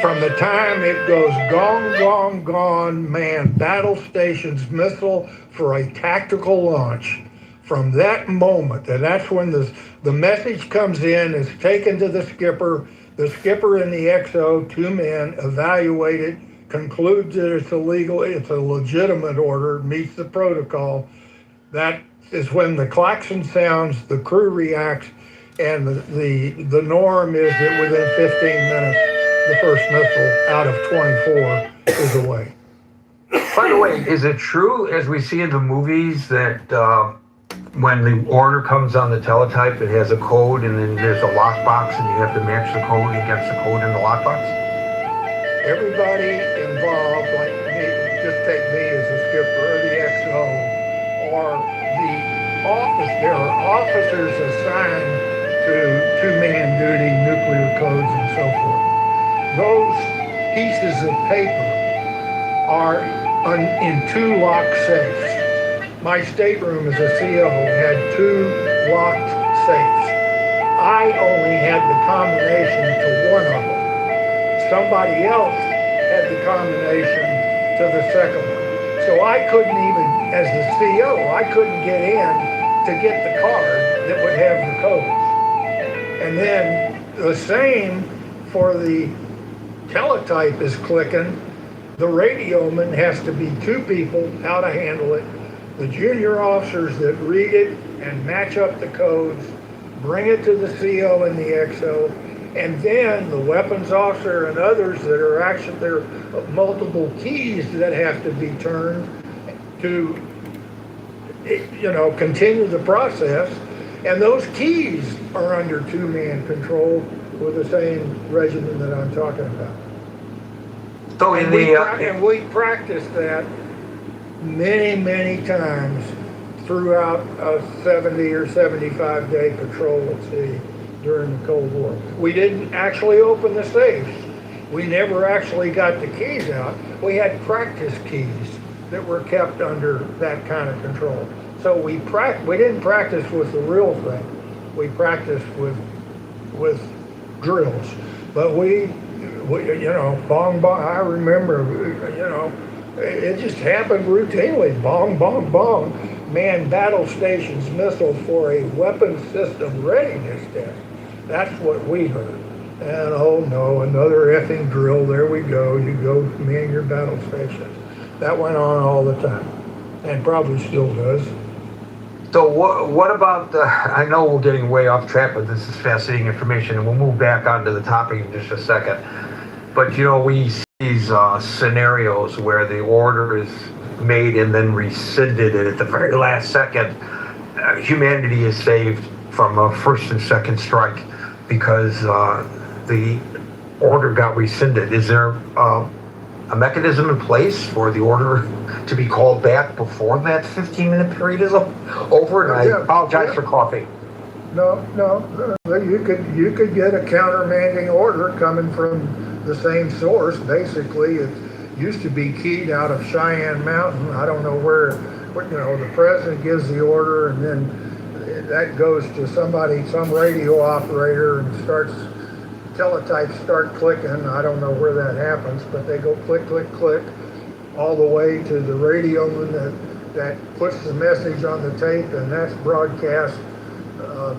From the time it goes gone, gone, gone, man, battle stations missile for a tactical launch from that moment, and that's when the message comes in, is taken to the skipper. The skipper and the XO, two men, evaluate it, concludes that it's a legitimate order, meets the protocol. That is when the klaxon sounds, the crew reacts, and the norm is that within 15 minutes, the first missile out of 24 is away. By the way, is it true, as we see in the movies, that when the order comes on the teletype, it has a code, and then there's a lockbox, and you have to match the code against the code in the lockbox? Everybody involved, like me, just take me as a skipper or the XO, or the office. There are officers assigned to two-man duty, nuclear codes, and so forth. Those pieces of paper are in two locked safes. My stateroom as a CO had two locked safes. I only had the combination to one of them. Somebody else had the combination to the second one. So I couldn't even, as the CO, I couldn't get in to get the card that would have the codes. And then the same for the teletype is clicking. The radioman has to be two people, how to handle it. The junior officers that read it and match up the codes, bring it to the CO and the XO, and then the weapons officer and others that are actually, there are multiple keys that have to be turned to, continue the process. And those keys are under two-man control with the same regimen that I'm talking about. So in And we practiced that many, many times throughout a 70 or 75 day patrol at sea during the Cold War. We didn't actually open the safes. We never actually got the keys out. We had practice keys that were kept under that kind of control. So we didn't practice with the real thing. We practiced with drills. But we bong, bong, I remember, it just happened routinely. Bong, bong, bong. Manned battle stations missile for a weapons system readiness test. That's what we heard. And oh no, another effing drill. There we go. You go man your battle stations. That went on all the time, and probably still does. So what about I know we're getting way off track, but this is fascinating information, and we'll move back onto the topic in just a second. But we see these scenarios where the order is made and then rescinded, and at the very last second, humanity is saved from a first and second strike because the order got rescinded. Is there a mechanism in place for the order to be called back before that 15-minute period is over? And I apologize for coughing. No. You could get a countermanding order coming from the same source. Basically, it used to be keyed out of Cheyenne Mountain. I don't know where, the president gives the order, and then that goes to some radio operator, and teletypes start clicking. I don't know where that happens, but they go click, click, click, all the way to the radioman that puts the message on the tape, and that's broadcast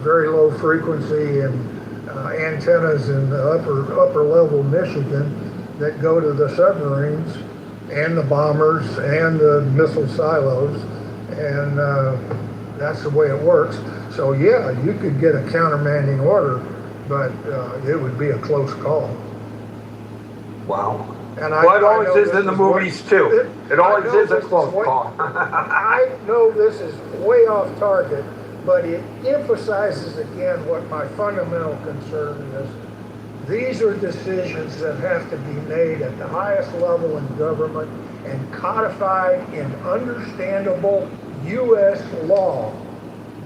very low frequency and antennas in the upper level Michigan that go to the submarines and the bombers and the missile silos, and that's the way it works. So yeah, you could get a countermanding order, but it would be a close call. Wow. And it always is in the movies too. It always is a close call. I know this is way off target, but it emphasizes again what my fundamental concern is. These are decisions that have to be made at the highest level in government and codified in understandable U.S. law,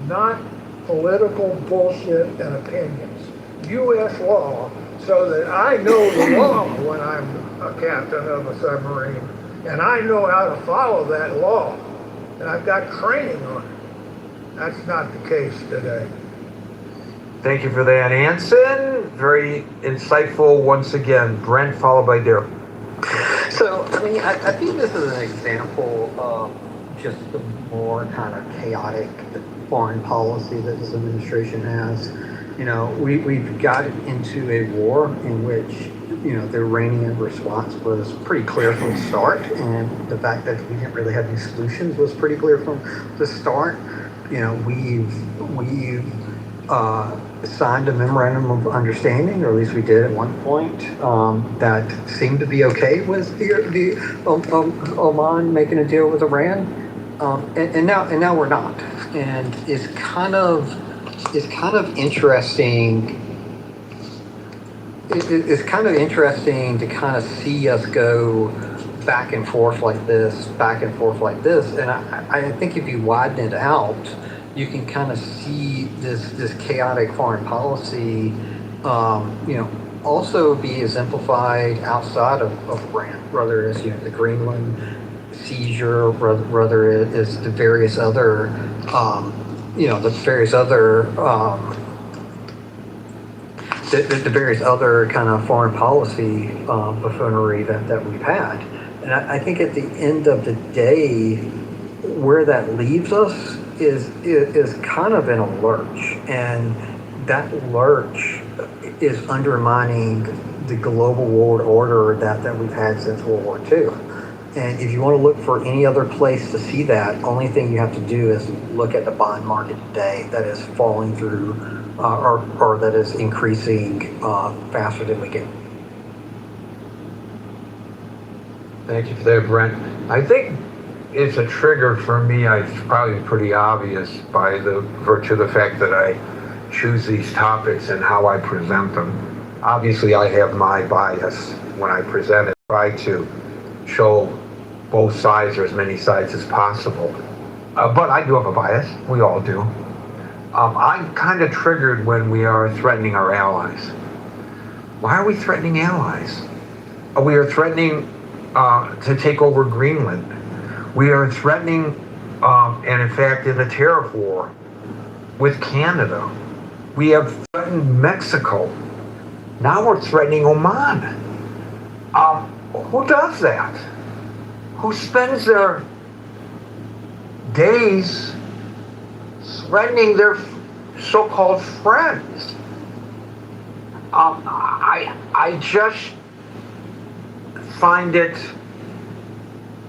not political bullshit and opinions. U.S. law, so that I know the law when I'm a captain of a submarine, and I know how to follow that law, and I've got training on it. That's not the case today. Thank you for that, Anson. Very insightful once again. Brent, followed by Daryl. So, I think this is an example of just the more kind of chaotic foreign policy that this administration has. You know, we've got into a war in which, you know, the Iranian response was pretty clear from the start, and the fact that we didn't really have any solutions was pretty clear from the start. You know, we've signed a memorandum of understanding, or at least we did at one point, that seemed to be okay with the Oman making a deal with Iran, and now we're not, and it's kind of interesting. It's kind of interesting to kind of see us go back and forth like this, and I think if you widen it out, you can kind of see this chaotic foreign policy, you know, also be exemplified outside of Iran, whether it's, you know, the Greenland seizure, whether it is the various other, you know, the various other kind of foreign policy buffoonery that we've had. And I think at the end of the day, where that leaves us is kind of in a lurch, and that lurch is undermining the global world order that we've had since World War II. And if you want to look for any other place to see that, only thing you have to do is look at the bond market today that is falling through, or that is increasing faster than we can. Thank you for that, Brent. I think it's a trigger for me. It's probably pretty obvious by the virtue of the fact that I choose these topics and how I present them. Obviously, I have my bias when I present it. Try to show both sides, or as many sides as possible. But I do have a bias. We all do. I'm kind of triggered when we are threatening our allies. Why are we threatening allies? We are threatening to take over Greenland. We are threatening, and in fact, in a tariff war with Canada. We have threatened Mexico. Now we're threatening Oman. Who does that? Who spends their days threatening their so-called friends? I just find it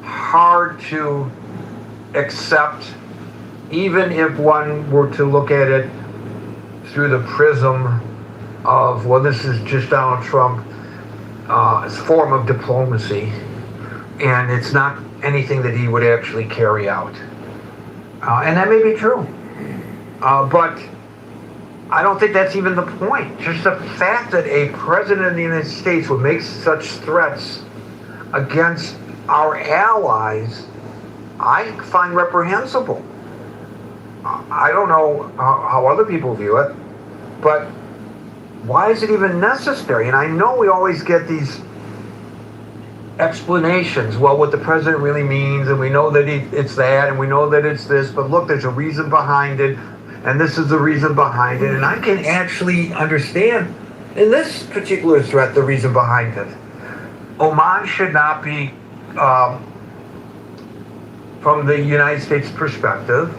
hard to accept, even if one were to look at it through the prism of, well, this is just Donald Trump, it's a form of diplomacy, and it's not anything that he would actually carry out. And that may be true. But I don't think that's even the point. Just the fact that a president of the United States would make such threats against our allies, I find reprehensible. I don't know how other people view it, but why is it even necessary? And I know we always get these explanations. Well, what the president really means, and we know that it's that, and we know that it's this, but look, there's a reason behind it, and this is the reason behind it. And I can actually understand, in this particular threat, the reason behind it. Oman should not be, from the United States perspective,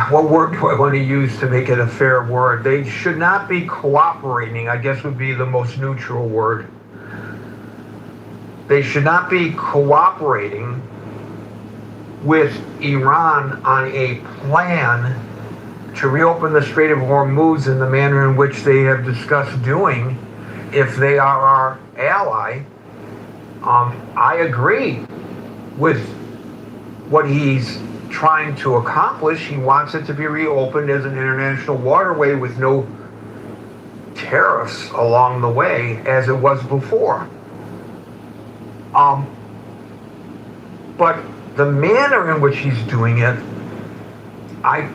what word do I want to use to make it a fair word? They should not be cooperating, I guess would be the most neutral word. They should not be cooperating with Iran on a plan to reopen the Strait of Hormuz in the manner in which they have discussed doing if they are our ally. I agree with what he's trying to accomplish. He wants it to be reopened as an international waterway with no tariffs along the way as it was before. But the manner in which he's doing it, I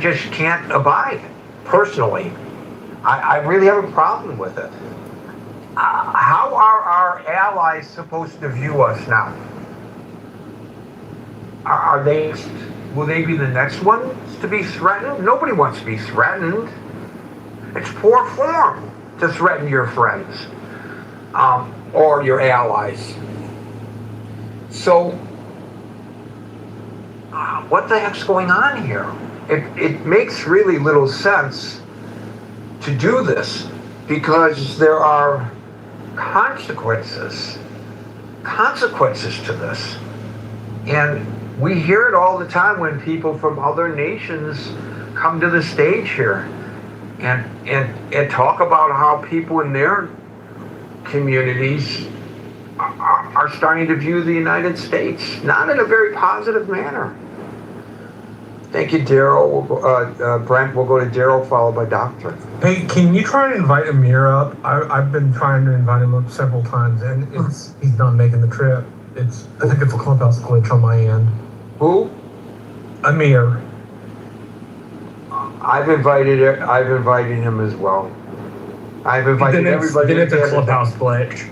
just can't abide, personally. I really have a problem with it. How are our allies supposed to view us now? Will they be the next ones to be threatened? Nobody wants to be threatened. It's poor form to threaten your friends. or your allies. So, what the heck's going on here? It makes really little sense to do this because there are consequences to this. And we hear it all the time when people from other nations come to the stage here and talk about how people in their communities are starting to view the United States not in a very positive manner. Thank you, Daryl. Brent, we'll go to Daryl, followed by Doctor. Hey, can you try and invite Amir up? I've been trying to invite him up several times, and he's not making the trip. I think it's a clubhouse glitch on my end. Who? Amir. I've invited him as well. I've invited everybody. Then it's a clubhouse glitch.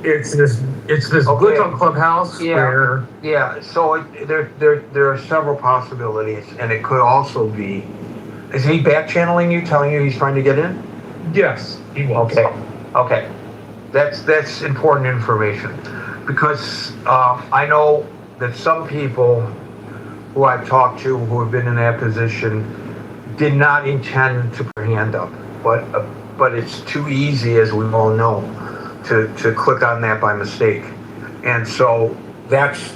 It's this glitch on Clubhouse where So there are several possibilities, and it could also be. Is he back channeling you, telling you he's trying to get in? yes, he was. Okay. That's important information because I know that some people who I've talked to who have been in that position did not intend to put their hand up, but it's too easy, as we all know, to click on that by mistake, and so that's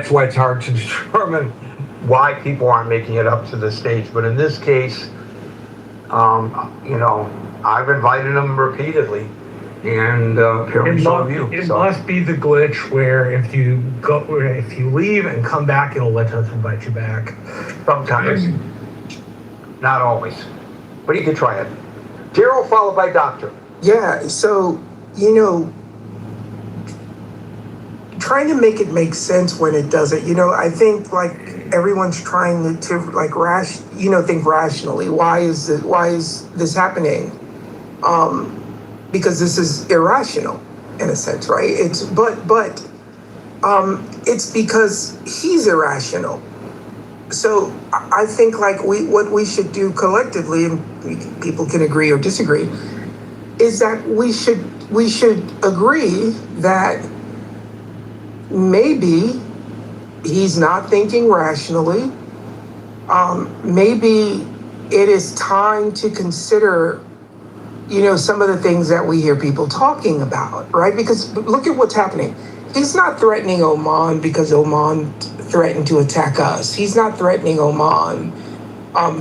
why it's hard to determine why people aren't making it up to the stage. But in this case, I've invited them repeatedly, and apparently so have you. It must be the glitch where if you leave and come back, it'll let us invite you back. Sometimes, not always, but you can try it. Daryl, followed by Doctor. Yeah, so, trying to make it make sense when it doesn't. I think like everyone's trying to like think rationally. Why is this happening? Because this is irrational in a sense, right? It's because he's irrational. So I think like what we should do collectively, and people can agree or disagree, is that we should agree that maybe he's not thinking rationally. Maybe it is time to consider, some of the things that we hear people talking about, right? Because look at what's happening. He's not threatening Oman because Oman threatened to attack us. He's not threatening Oman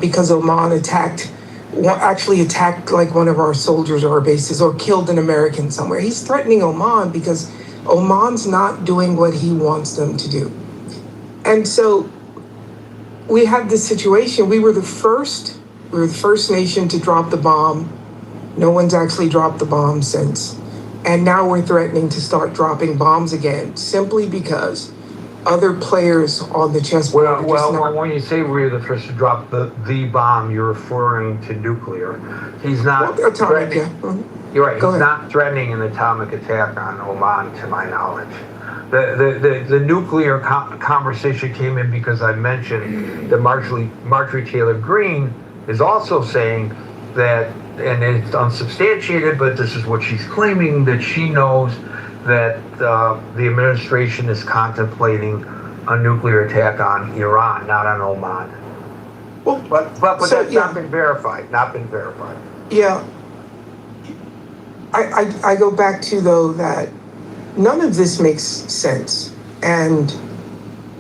because Oman attacked like one of our soldiers or our bases or killed an American somewhere. He's threatening Oman because Oman's not doing what he wants them to do. And so we have this situation. We were the first nation to drop the bomb. No one's actually dropped the bomb since. And now we're threatening to start dropping bombs again, simply because other players on the chessboard. When you say we're the first to drop the bomb, you're referring to nuclear. He's not atomic. Yeah. You're right. He's not threatening an atomic attack on Oman, to my knowledge. The nuclear conversation came in because I mentioned that Marjorie Taylor Greene is also saying that, and it's unsubstantiated, but this is what she's claiming, that she knows that the administration is contemplating a nuclear attack on Iran, not on Oman. Well, but that's not been verified. Yeah. I go back to, though, that none of this makes sense. And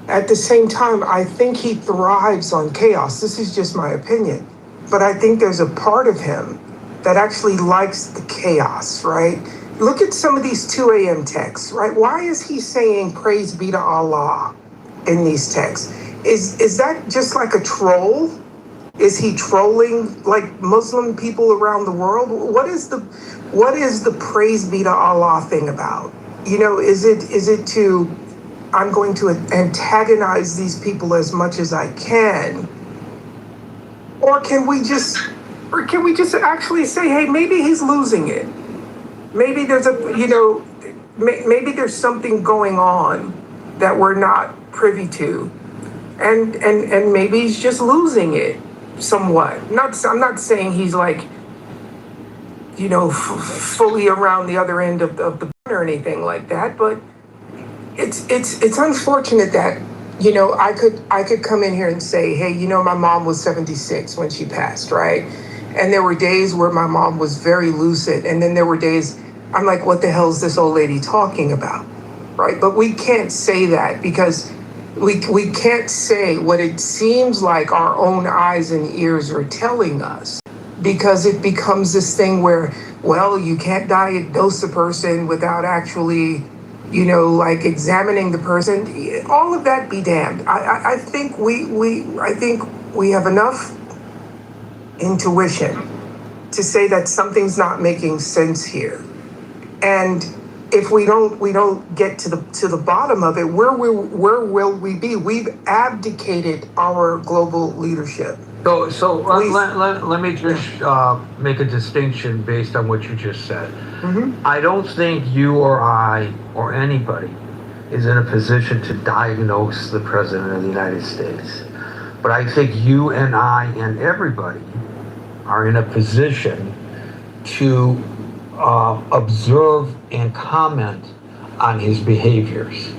at the same time, I think he thrives on chaos. This is just my opinion. But I think there's a part of him that actually likes the chaos, right? Look at some of these 2 a.m. texts, right? Why is he saying praise be to Allah in these texts? Is that just like a troll? Is he trolling like Muslim people around the world? What is the praise be to Allah thing about? Is it to, I'm going to antagonize these people as much as I can? Or can we just actually say, hey, maybe he's losing it. Maybe there's maybe there's something going on that we're not privy to. And maybe he's just losing it somewhat. I'm not saying he's like, fully around the other end of the or anything like that. But it's unfortunate that I could come in here and say, hey, my mom was 76 when she passed, right? And there were days where my mom was very lucid, and then there were days I'm like, what the hell is this old lady talking about, right? But we can't say that because we can't say what it seems like our own eyes and ears are telling us, because it becomes this thing where, well, you can't diagnose a person without actually like examining the person. All of that be damned. I think we have enough intuition to say that something's not making sense here. And if we don't get to the bottom of it, where will we be? We've abdicated our global leadership. So let me just make a distinction based on what you just said. Mm-hmm. I don't think you or I or anybody is in a position to diagnose the President of the United States. But I think you and I and everybody are in a position to observe and comment on his behaviors.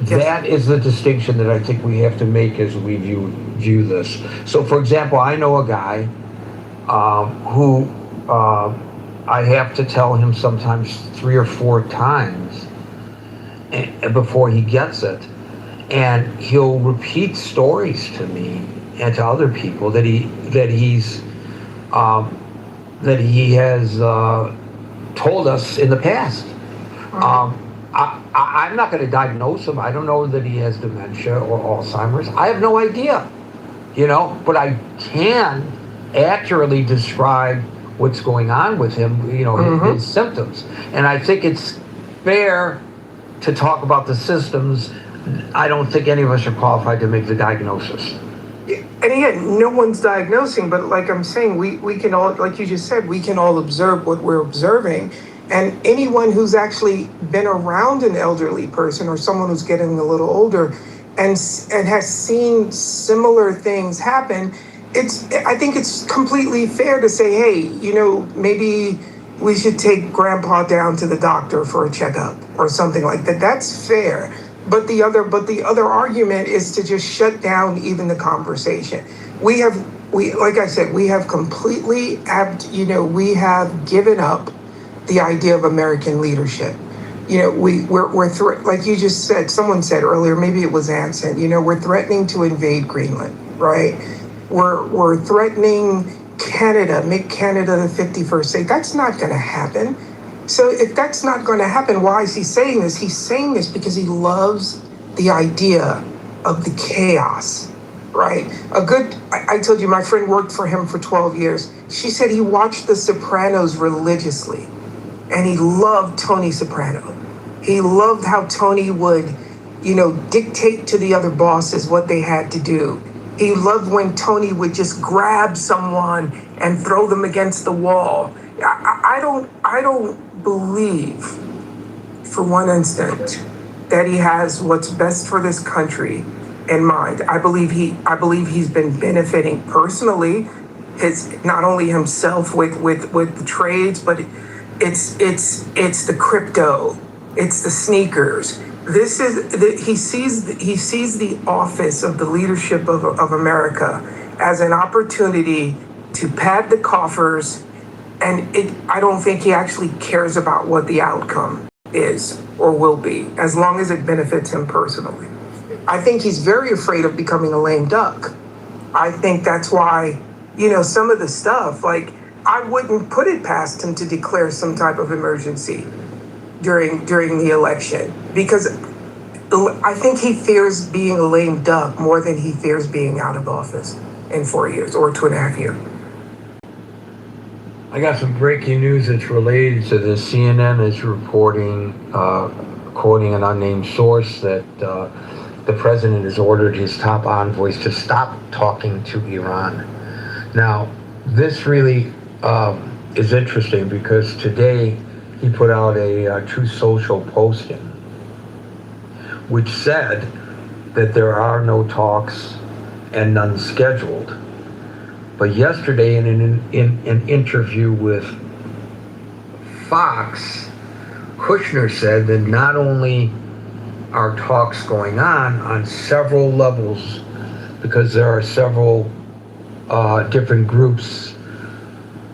That is the distinction that I think we have to make as we view this. So, for example, I know a guy who I have to tell him sometimes 3 or 4 times before he gets it, and he'll repeat stories to me and to other people that he has told us in the past. I'm not going to diagnose him. I don't know that he has dementia or Alzheimer's. I have no idea, but I can accurately describe what's going on with him, Mm-hmm. his symptoms. And I think it's fair to talk about the systems. I don't think any of us are qualified to make the diagnosis. And again, no one's diagnosing, but like I'm saying, we can all, like you just said, we can all observe what we're observing. And anyone who's actually been around an elderly person or someone who's getting a little older and has seen similar things happen, I think it's completely fair to say, hey, maybe we should take grandpa down to the doctor for a checkup or something like that. That's fair. But the other argument is to just shut down even the conversation. We like I said, we have completely we have given up the idea of American leadership. We're like you just said, someone said earlier, maybe it was Anson, we're threatening to invade Greenland, right? We're threatening Canada, make Canada the 51st state. That's not going to happen. So if that's not going to happen, why is he saying this? He's saying this because he loves the idea of the chaos, right? I told you, my friend worked for him for 12 years. She said he watched The Sopranos religiously, and he loved Tony Soprano. He loved how Tony would, dictate to the other bosses what they had to do. He loved when Tony would just grab someone and throw them against the wall. I don't believe for one instant that he has what's best for this country in mind. I believe he's been benefiting personally, not only himself with the trades, but it's the crypto, it's the sneakers. He sees the office of the leadership of America as an opportunity to pad the coffers, and I don't think he actually cares about what the outcome is or will be, as long as it benefits him personally. I think he's very afraid of becoming a lame duck. I think that's why, some of the stuff, like, I wouldn't put it past him to declare some type of emergency during the election, because I think he fears being a lame duck more than he fears being out of office in 4 years or 2.5 years. I got some breaking news that's related to this. CNN is reporting, quoting an unnamed source, that the president has ordered his top envoys to stop talking to Iran. Now, this really is interesting because today he put out a Truth Social posting which said that there are no talks and none scheduled. But yesterday in an interview with Fox, Kushner said that not only are talks going on several levels, because there are several different groups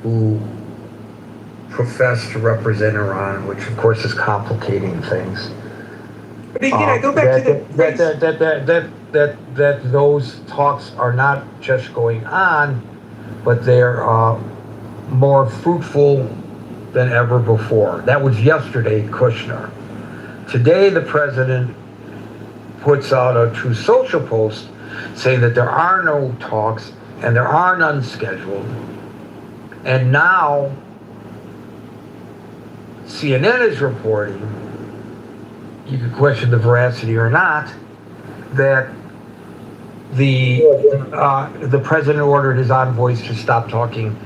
who profess to represent Iran, which of course is complicating things. But again, I go back to that those talks are not just going on, but they're more fruitful than ever before. That was yesterday, Kushner. Today, the president puts out a True Social post saying that there are no talks and there are none scheduled. And now, CNN is reporting, you could question the veracity or not, that the president ordered his envoys to stop talking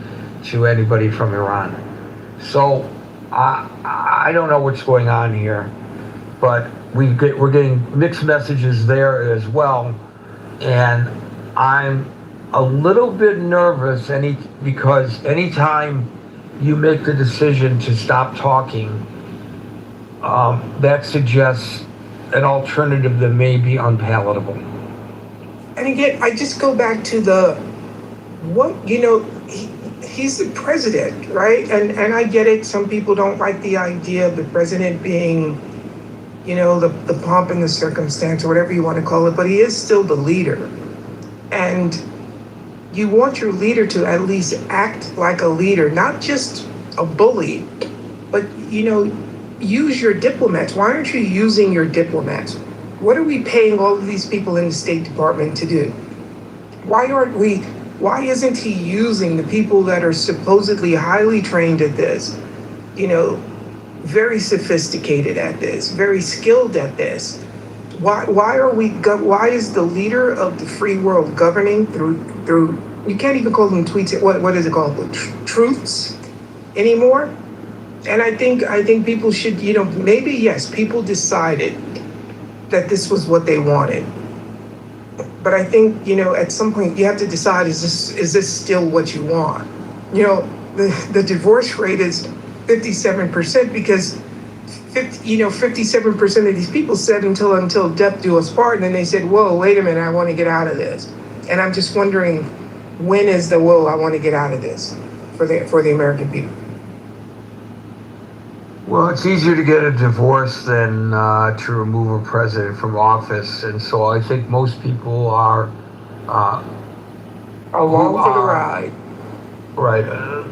to anybody from Iran. So I don't know what's going on here, but we're getting mixed messages there as well, and I'm a little bit nervous because anytime you make the decision to stop talking, that suggests an alternative that may be unpalatable. And again, I just go back to he's the president, right? And I get it. Some people don't like the idea of the president being, the pomp and the circumstance or whatever you want to call it, but he is still the leader. And you want your leader to at least act like a leader, not just a bully, but, use your diplomats. Why aren't you using your diplomats? What are we paying all of these people in the State Department to do? Why isn't he using the people that are supposedly highly trained at this, very sophisticated at this, very skilled at this? Why is the leader of the free world governing through you can't even call them tweets, what is it called? Truths anymore? And I think people should, maybe yes, people decided that this was what they wanted. But I think, at some point you have to decide, is this still what you want? The divorce rate is 57% because 57% of these people said until death do us part, and then they said, whoa, wait a minute, I want to get out of this. And I'm just wondering, when is the whoa, I want to get out of this for the American people? Well, it's easier to get a divorce than to remove a president from office, and so I think most people are along for the ride. Right.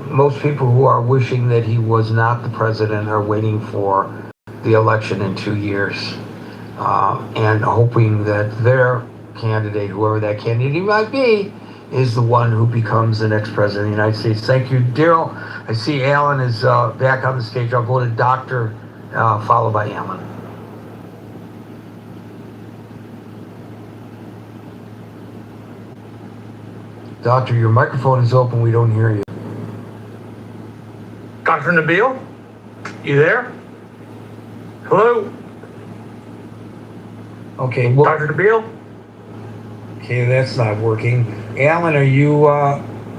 Most people who are wishing that he was not the president are waiting for the election in 2 years and hoping that their candidate, whoever that candidate might be, is the one who becomes the next president of the United States. Thank you, Daryl. I see Alan is back on the stage. I'll go to Doctor, followed by Alan. Doctor, your microphone is open. We don't hear you. Dr. Nabil, you there? Hello? Okay. Well, Dr. Nabil? Okay, that's not working. Alan, are you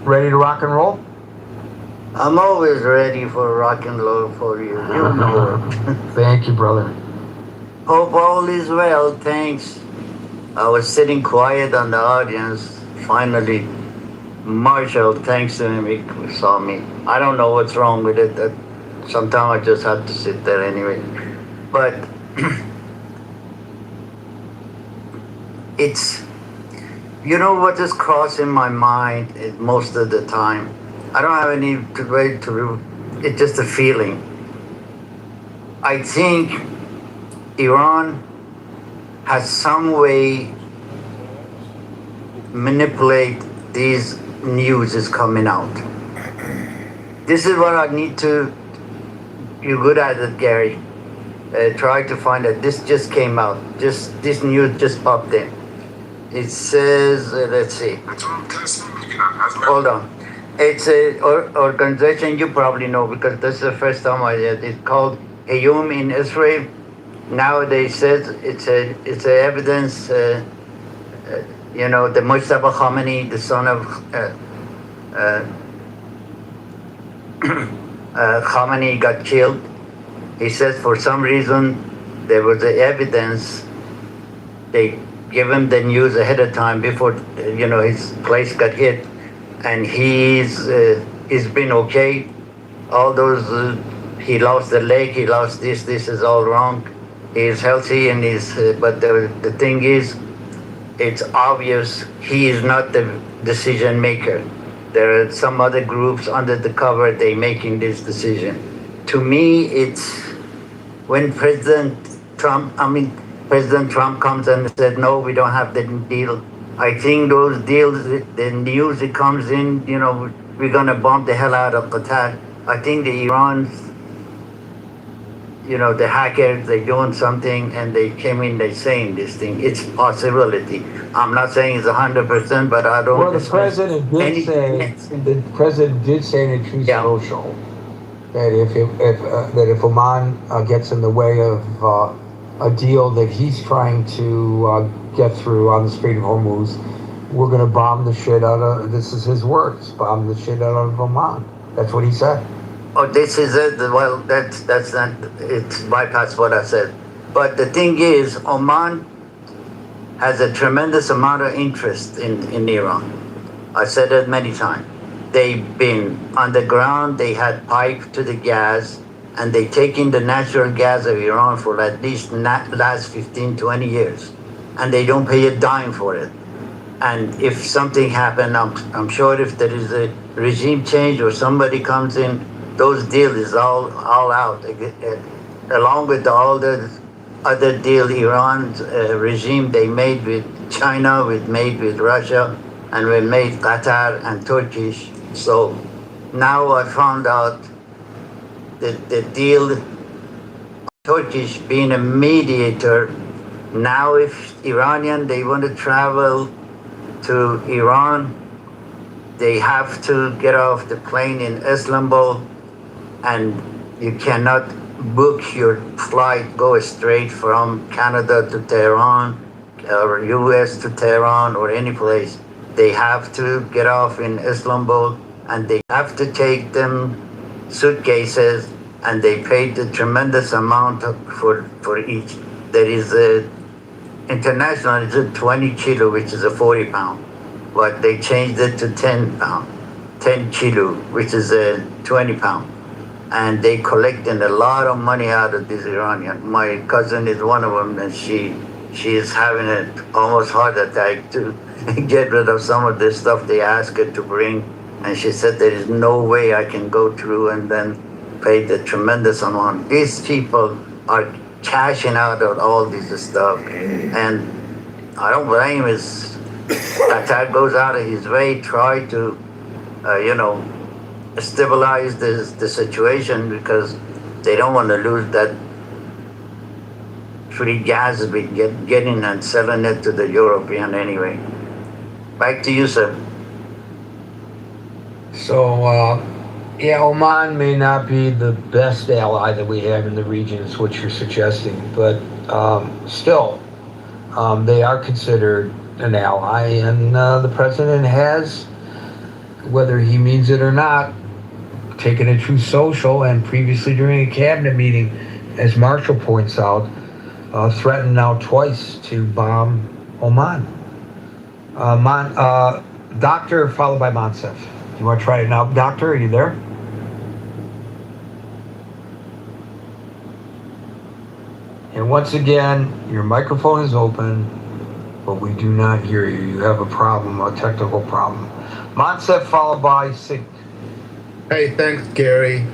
ready to rock and roll? I'm always ready for rock and roll for you. You know it. Thank you, brother. Hope all is well, thanks. I was sitting quiet on the audience. Finally, Marshall, thanks to him, he saw me. I don't know what's wrong with it. Sometimes I just have to sit there anyway. But it's, what is crossing my mind most of the time. I don't have any way to, it's just a feeling. I think Iran has some way manipulate these news is coming out. This is what I need to, you're good at it, Gary. Try to find it. This just came out. This news just popped in. It says, let's see. Hold on. It's an organization you probably know because this is the first time I heard. It's called Hayum in Israel. Nowadays says it's a evidence. The Mujtaba Khamenei, the son of Khamenei got killed. He says for some reason there was evidence. They give him the news ahead of time before his place got hit, and he's been okay. All those he lost the leg, he lost this. This is all wrong. He's healthy, and but the thing is, it's obvious he is not the decision maker. There are some other groups under the cover, they making this decision. To me, it's when President Trump comes and said, no, we don't have the deal. I think those deals, the news that comes in, we're going to bomb the hell out of Qatar. I think the Irans, the hackers, they doing something, and they came in, they saying this thing. It's possibility. I'm not saying it's 100%, but I don't. Well, the president did say in a Truth Social that if Oman gets in the way of a deal that he's trying to get through on the Strait of Hormuz, we're going to bomb the shit out of. This is his words. Bomb the shit out of Oman. That's what he said. Oh, this is it. Well, that's not. It's bypassed what I said. But the thing is, Oman has a tremendous amount of interest in Iran. I said it many times. They've been underground. They had pipe to the gas, and they taken the natural gas of Iran for at least last 15, 20 years, and they don't pay a dime for it. And if something happened, I'm sure if there is a regime change or somebody comes in, those deals is all out, along with all the other deal Iran's regime they made with China, made with Russia, and we made Qatar and Turkish. So now I found out that the deal, Turkish being a mediator, now if Iranian, they want to travel to Iran, they have to get off the plane in Istanbul, and you cannot book your flight, go straight from Canada to Tehran or US to Tehran or any place. They have to get off in Istanbul, and they have to take them suitcases, and they paid a tremendous amount for each. There is a international, it's a 20 kilo, which is a 40 pound, but they changed it to 10 kilo, which is a 20 pound. And they collecting a lot of money out of this Iranian. My cousin is one of them, and she is having an almost heart attack to get rid of some of this stuff they asked her to bring. And she said, there is no way I can go through and then pay the tremendous amount. These people are cashing out on all this stuff. And I don't blame him. Qatar goes out of his way, try to, stabilize the situation, because they don't want to lose that free gas we getting and selling it to the European anyway. Back to you, sir. So, Oman may not be the best ally that we have in the region, is what you're suggesting, but still, they are considered an ally, and the president has, whether he means it or not, taken a Truth Social and previously during a cabinet meeting, as Marshall points out, threatened now twice to bomb Oman. Doctor followed by Monsef. You want to try it now? Doctor, are you there? And once again, your microphone is open, but we do not hear you. You have a problem, a technical problem. Monsef followed by Singh. Hey, thanks, Gary.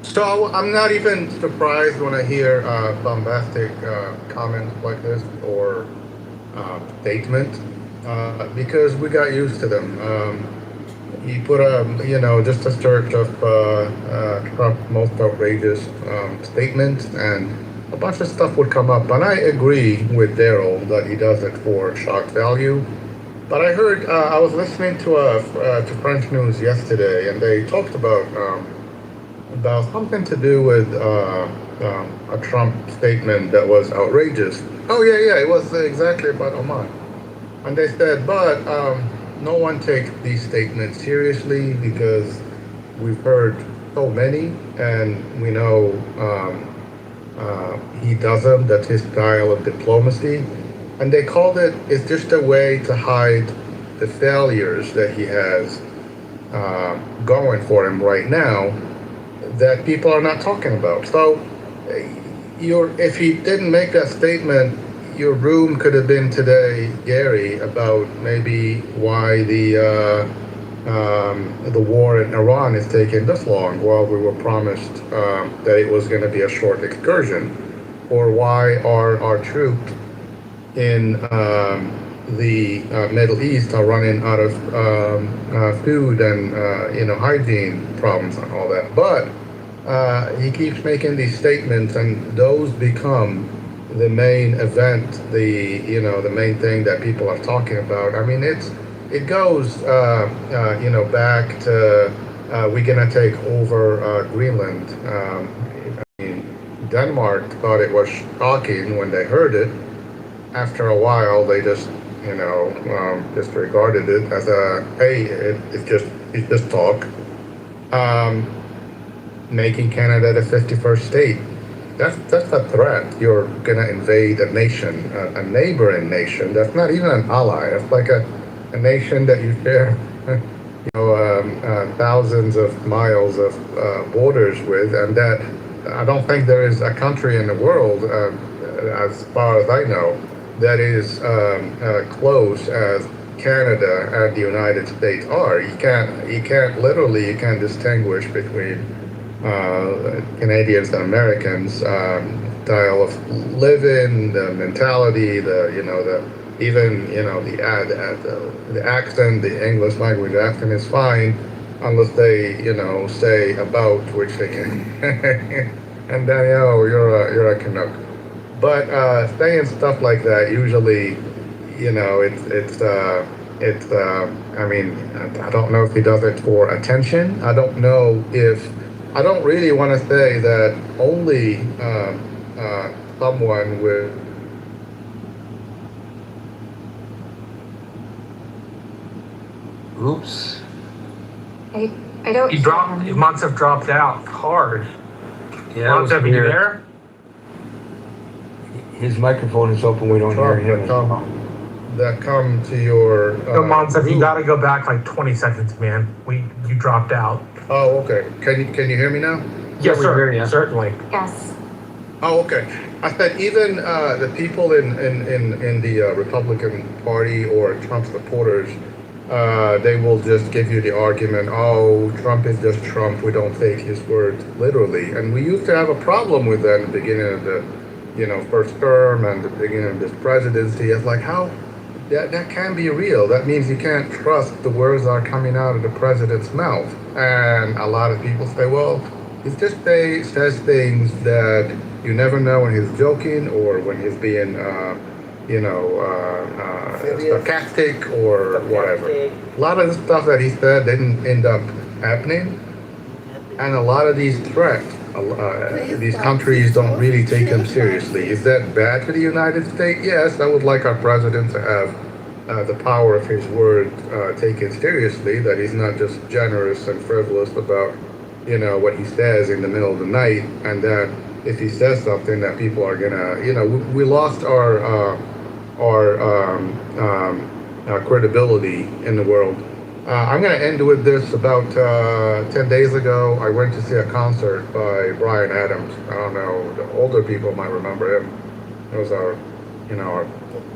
So I'm not even surprised when I hear bombastic comments like this or statements, because we got used to them. You put just a search of Trump's most outrageous statements, and a bunch of stuff would come up. And I agree with Daryl that he does it for shock value. But I heard, I was listening to French news yesterday, and they talked about something to do with a Trump statement that was outrageous. Oh yeah, it was exactly about Oman. And they said, but no one takes these statements seriously because we've heard so many, and we know he does them. That's his style of diplomacy. And they called it's just a way to hide the failures that he has going for him right now that people are not talking about. So, if he didn't make that statement, your room could have been today, Gary, about maybe why the war in Iran is taking this long while we were promised that it was going to be a short excursion, or why our troops in the Middle East are running out of food and hygiene problems and all that. But he keeps making these statements, and those become the main event, the main thing that people are talking about. I mean, it goes back to we're gonna take over Greenland. I mean, Denmark thought it was shocking when they heard it. After a while, they just disregarded it as it's just talk. Making Canada the 51st state. That's a threat. You're gonna invade a nation, a neighboring nation. That's not even an ally. It's like a nation that you share, thousands of miles of borders with, and that I don't think there is a country in the world, as far as I know, that is close as Canada and the United States are. You can't distinguish between Canadians and Americans, style of living, the mentality, the accent, the English language accent is fine, unless they say about, which they can, and then you're a Canuck. But saying stuff like that usually, I mean, I don't know if he does it for attention. I don't really want to say that only someone with Oops. I don't. Montsev dropped out hard. Yeah, I was Montsev, are you here. there? His microphone is open. We don't hear him. that come to your. So, Montsev, you group. got to go back like 20 seconds, man. You dropped out. Oh, okay. Can you hear me now? Yes, we sir. hear you. Certainly. Yes. Oh, okay. I said even the people in the Republican Party or Trump supporters, they will just give you the argument, oh, Trump is just Trump. We don't take his word literally. And we used to have a problem with that in the beginning of the, first term and the beginning of this presidency. It's like, how that can be real. That means you can't trust the words that are coming out of the president's mouth. And a lot of people say, well, he just says things that you never know when he's joking or when he's being, sarcastic or whatever. A lot of the stuff that he said didn't end up happening. And a lot of these threats, these countries don't really take them seriously. Is that bad for the United States? Yes, I would like our president to have the power of his word taken seriously, that he's not just generous and frivolous about, what he says in the middle of the night, and that if he says something that people are gonna, we lost our credibility in the world. I'm going to end with this. About 10 days ago, I went to see a concert by Bryan Adams. I don't know, the older people might remember him. He was a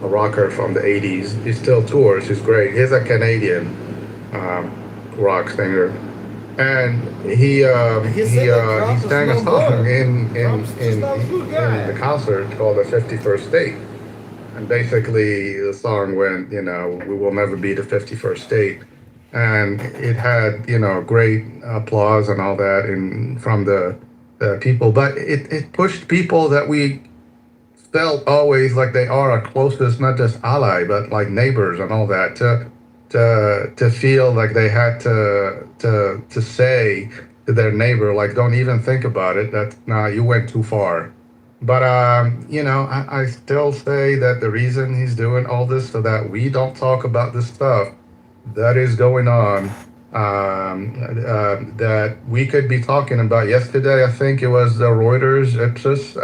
rocker from the 80s. He still tours. He's great. He's a Canadian rock singer. And he sang a song in the concert called The 51st State. And basically, the song went, we will never be the 51st state. And it had, great applause and all that from the people. But it pushed people that we felt always like they are our closest, not just ally, but like neighbors and all that, to feel like they had to say to their neighbor, like, don't even think about it. You went too far. But, I still say that the reason he's doing all this so that we don't talk about this stuff that is going on that we could be talking about yesterday. I think it was the Reuters Ipsos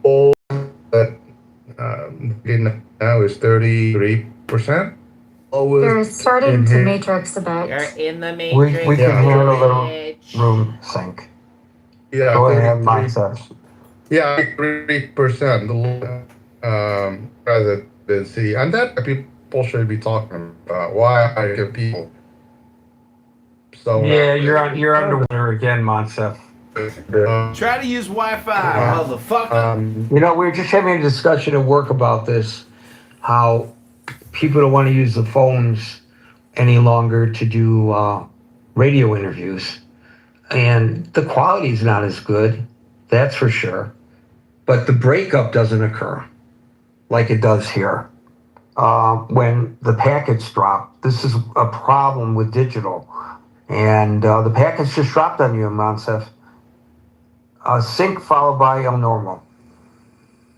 poll that now is 33%. You're starting to matrix a You're bit. in the We matrix. can hear a little Mitch. room sync. Yeah, Go ahead, 33. Montez. Yeah, 3%. The presidency, and that people should be talking about. Why are people so? Yeah, you're underwater again, Monsef. Try to use Wi-Fi, motherfucker. You know, we were just having a discussion at work about this, how people don't want to use the phones any longer to do radio interviews. And the quality's not as good, that's for sure. But the breakup doesn't occur like it does here. When the packets drop, this is a problem with digital. And the packets just dropped on you, Monsef. Sync followed by normal.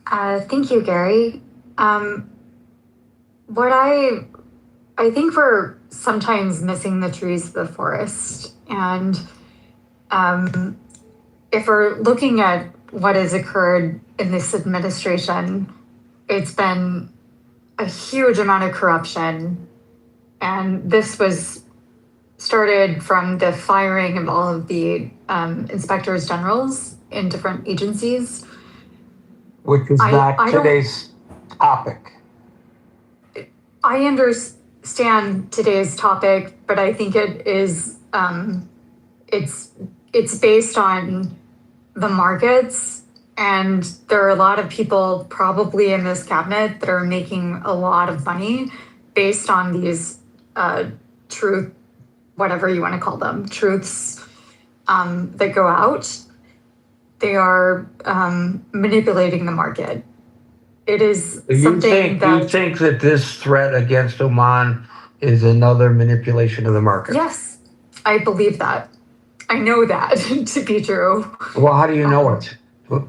Thank you, Gary. What I think we're sometimes missing the trees of the forest. And if we're looking at what has occurred in this administration, it's been a huge amount of corruption. And this was started from the firing of all of the inspectors generals in different agencies. Which is not today's topic. I understand today's topic, but I think it is it's based on the markets, and there are a lot of people probably in this cabinet that are making a lot of money based on these truth, whatever you want to call them, truths that go out. They are manipulating the market. It is something that... You think that this threat against Oman is another manipulation of the market? Yes, I believe that. I know that to be true. Well, how do you know it?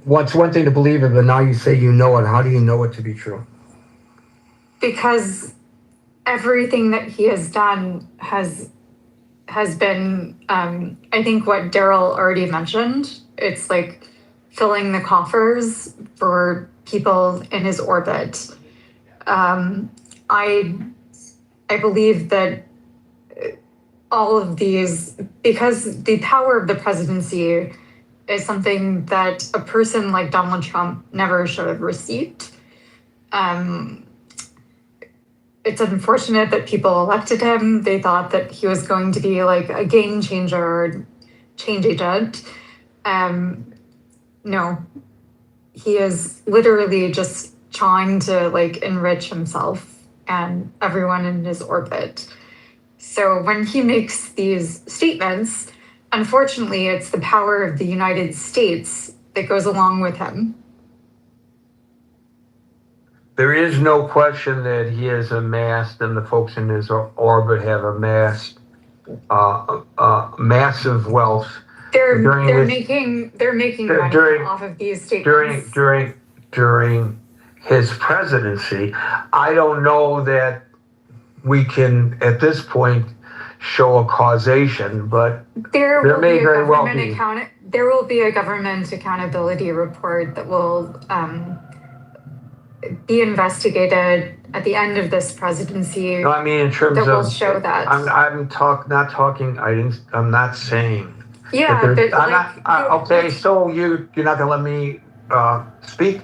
What's one thing to believe it, but now you say you know it. How do you know it to be true? Because everything that he has done has been, I think what Daryl already mentioned, it's like filling the coffers for people in his orbit. I believe that all of these, because the power of the presidency is something that a person like Donald Trump never should have received. It's unfortunate that people elected him. They thought that he was going to be like a game changer or change agent. No, he is literally just trying to like enrich himself and everyone in his orbit. So when he makes these statements, unfortunately, it's the power of the United States that goes along with him. There is no question that he has amassed, and the folks in his orbit have amassed massive wealth. They're making money off of these statements. During his presidency. I don't know that we can at this point show a causation, but there may very well be. There will be a government accountability report that will be investigated at the end of this presidency. No, I mean in terms that of will show that. I'm not saying. Yeah, but okay. So you're not gonna let me speak.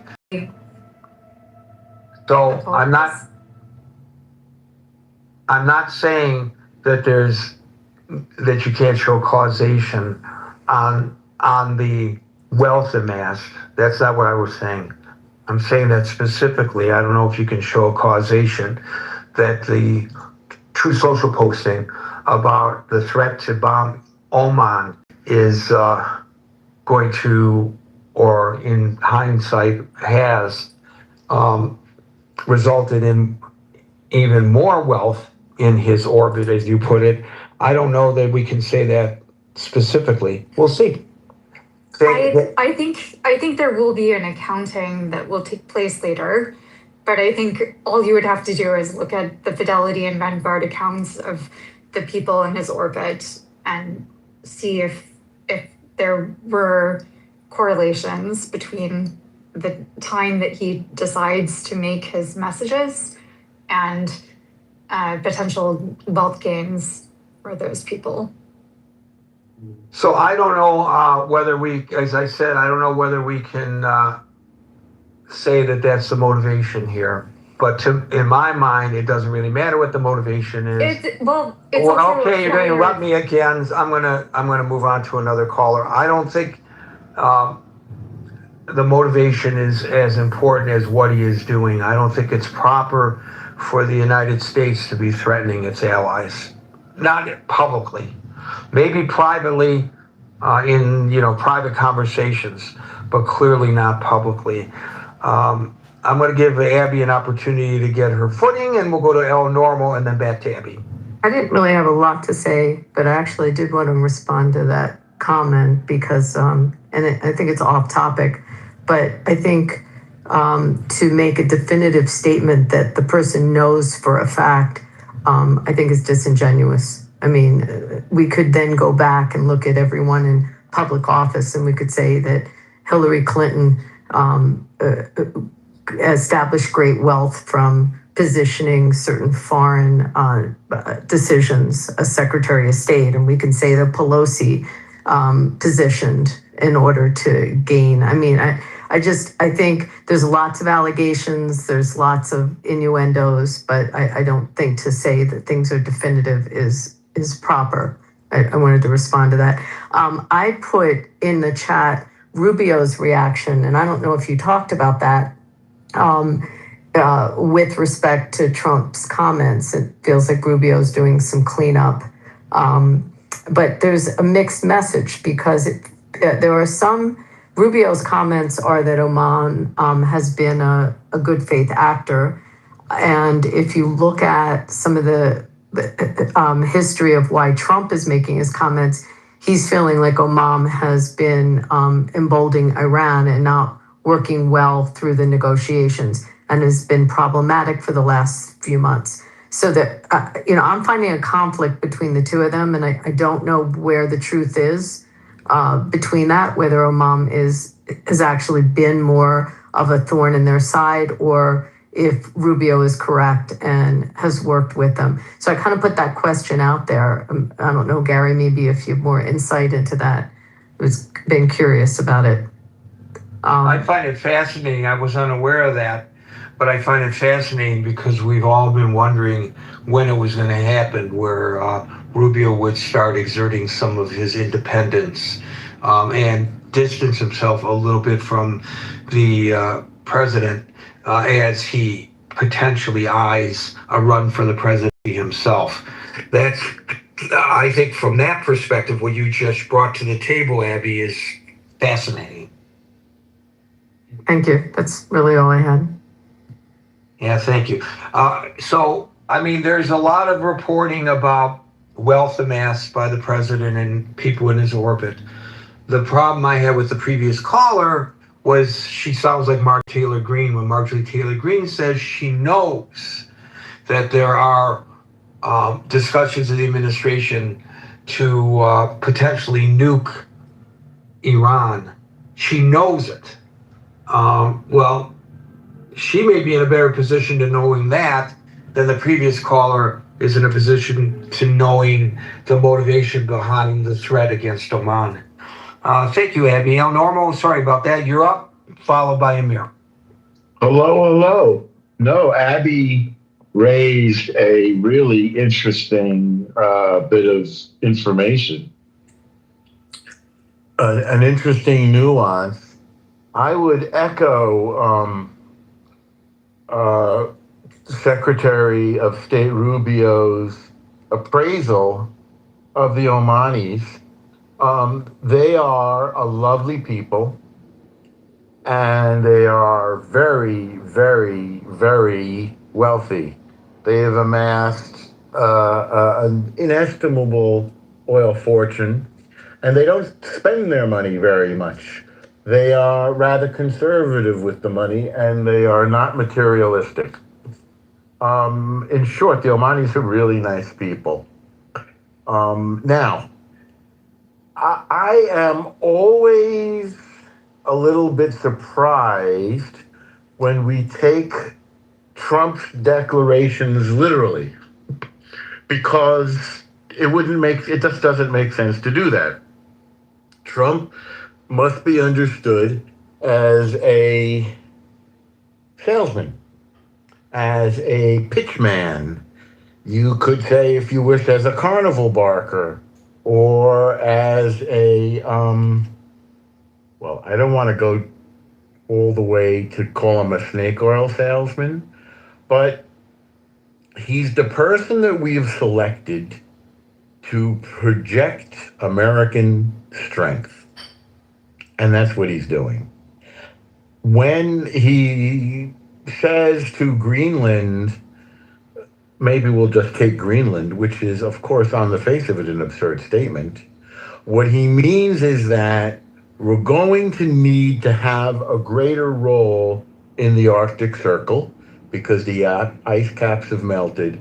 So I'm not saying that that you can't show causation on the wealth amassed. That's not what I was saying. I'm saying that specifically. I don't know if you can show causation that the true social posting about the threat to bomb Oman is going to, or in hindsight has resulted in even more wealth in his orbit, as you put it. I don't know that we can say that specifically. We'll see. I think there will be an accounting that will take place later, But I think all you would have to do is look at the Fidelity and Vanguard accounts of the people in his orbit and see if there were correlations between the time that he decides to make his messages and potential wealth gains for those people. So I don't know whether we, as I said, I don't know whether we can say that that's the motivation here. But in my mind, it doesn't really matter what the motivation is. It's Well, also okay, you're going to interrupt me again. I'm gonna move on to another caller. I don't think the motivation is as important as what he is doing. I don't think it's proper for the United States to be threatening its allies, not publicly, maybe privately in private conversations, but clearly not publicly. I'm going to give Abby an opportunity to get her footing, and we'll go to El Normal and then back to Abby. I didn't really have a lot to say, but I actually did want to respond to that comment because, I think it's off topic, but I think to make a definitive statement that the person knows for a fact, I think is disingenuous. I mean, we could then go back and look at everyone in public office and we could say that Hillary Clinton established great wealth from positioning certain foreign decisions as Secretary of State. And we can say that Pelosi positioned in order to gain. I mean, I think there's lots of allegations, there's lots of innuendos, but I don't think to say that things are definitive is proper. I wanted to respond to that. I put in the chat Rubio's reaction, and I don't know if you talked about that with respect to Trump's comments. It feels like Rubio's doing some cleanup. But there's a mixed message because there are some, Rubio's comments are that Oman has been a good faith actor. And if you look at some of the history of why Trump is making his comments, he's feeling like Oman has been emboldening Iran and not working well through the negotiations and has been problematic for the last few months. So that, I'm finding a conflict between the two of them, and I don't know where the truth is between that, whether Oman has actually been more of a thorn in their side or if Rubio is correct and has worked with them. So I kind of put that question out there. I don't know, Gary, maybe if you have more insight into that. I was been curious about it. I find it fascinating. I was unaware of that, but I find it fascinating because we've all been wondering when it was going to happen, where Rubio would start exerting some of his independence and distance himself a little bit from the president as he potentially eyes a run for the presidency himself. That's, I think, from that perspective, what you just brought to the table, Abby, is fascinating. Thank you. That's really all I had. Yeah, thank you. So, I mean, there's a lot of reporting about wealth amassed by the president and people in his orbit. The problem I had with the previous caller was she sounds like Marjorie Taylor Greene when Marjorie Taylor Greene says she knows that there are discussions in the administration to potentially nuke Iran. She knows it. Well, she may be in a better position to knowing that than the previous caller is in a position to knowing the motivation behind the threat against Oman. Thank you, Abby. Normal, sorry about that. You're up, followed by Amir. Hello. No, Abby raised a really interesting bit of information. An interesting nuance. I would echo Secretary of State Rubio's appraisal of the Omanis. They are a lovely people, and they are very, very, very wealthy. They have amassed an inestimable oil fortune, and they don't spend their money very much. They are rather conservative with the money, and they are not materialistic. In short, the Omanis are really nice people. Now, I am always a little bit surprised when we take Trump's declarations literally, because it just doesn't make sense to do that. Trump must be understood as a salesman, as a pitchman. You could say, if you wish, as a carnival barker, or as a, well, I don't want to go all the way to call him a snake oil salesman, but he's the person that we've selected to project American strength. And that's what he's doing. When he says to Greenland, maybe we'll just take Greenland, which is, of course, on the face of it, an absurd statement. What he means is that we're going to need to have a greater role in the Arctic Circle because the ice caps have melted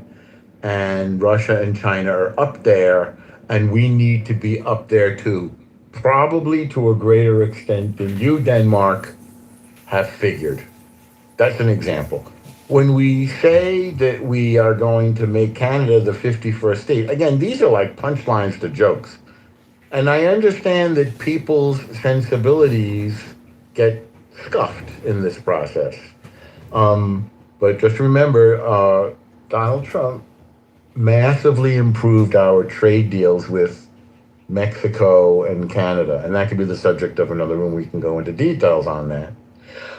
and Russia and China are up there, and we need to be up there too, probably to a greater extent than you, Denmark, have figured. That's an example. When we say that we are going to make Canada the 51st state, again, these are like punchlines to jokes. And I understand that people's sensibilities get scuffed in this process. But just remember, Donald Trump massively improved our trade deals with Mexico and Canada. And that could be the subject of another room. We can go into details on that.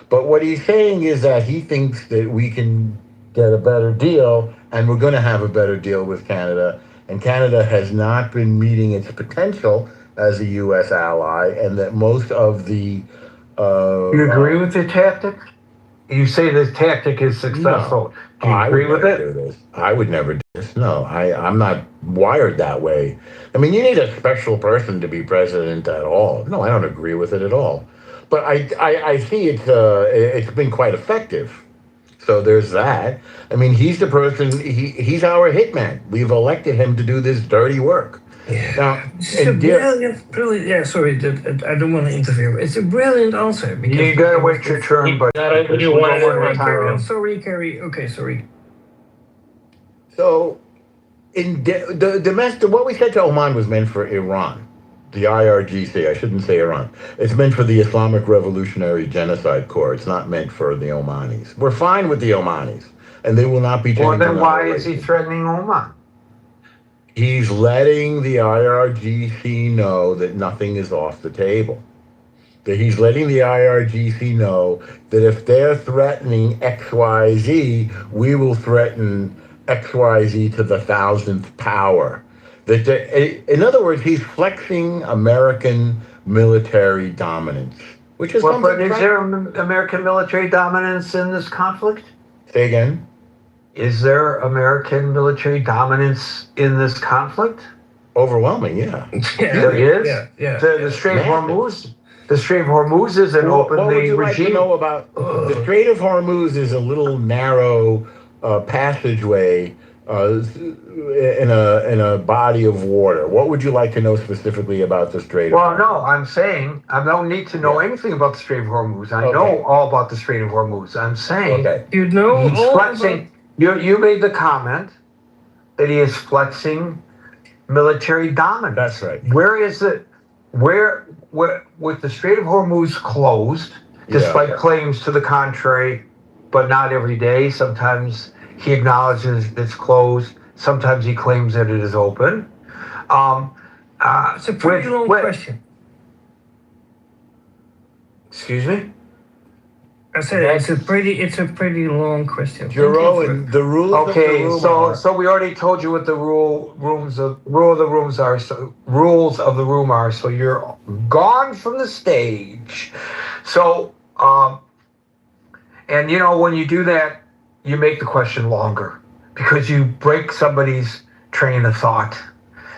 But what he's saying is that he thinks that we can get a better deal, and we're going to have a better deal with Canada. And Canada has not been meeting its potential as a U.S. ally, and that most of the... you agree with the tactic? You say this tactic is successful. No, Do you agree with it? Do this. I would never do this. No, I'm not wired that way. I mean, you need a special person to be president at all. No, I don't agree with it at all. But I see it's been quite effective. So there's that. I mean, he's the person, he's our hitman. We've elected him to do this dirty work. Yeah. Now, It's a brilliant, yeah, sorry, I don't want to interfere. It's a brilliant answer. Because You gotta wait your turn, but sorry, Kerry. Okay, sorry. So, the domestic, what we said to Oman was meant for Iran. The IRGC, I shouldn't say Iran. It's meant for the Islamic Revolutionary Genocide Corps. It's not meant for the Omanis. We're fine with the Omanis, and they will not be changing. Well, then why is he threatening Oman? He's letting the IRGC know that nothing is off the table. That he's letting the IRGC know that if they're threatening XYZ, we will threaten XYZ to the 1,000th power. In other words, he's flexing American military dominance, which is well, but is there American military dominance in this conflict? Say again? Is there American military dominance in this conflict? Overwhelming, yeah. There is? Yeah. The Strait of Hormuz? The Strait of Hormuz is an openly what would you regime. like to know about? The Strait of Hormuz is a little narrow passageway in a body of water. What would you like to know specifically about the Strait of Hormuz? Well, no, I'm saying I don't need to know anything about the Strait of Hormuz. I know all about the Strait of Hormuz. I'm saying you know he's flexing. You made the comment that he is flexing military dominance. That's right. Where is it? Where with the Strait of Hormuz closed, despite claims to the contrary, but not every day. Sometimes he acknowledges it's closed. Sometimes he claims that it is open. It's a pretty long question. Excuse me? I said it's a pretty long question. Jero, and the rules of the room are... so we already told you what the rules of the room are. So you're gone from the stage. So and you know when you do that, you make the question longer because you break somebody's train of thought.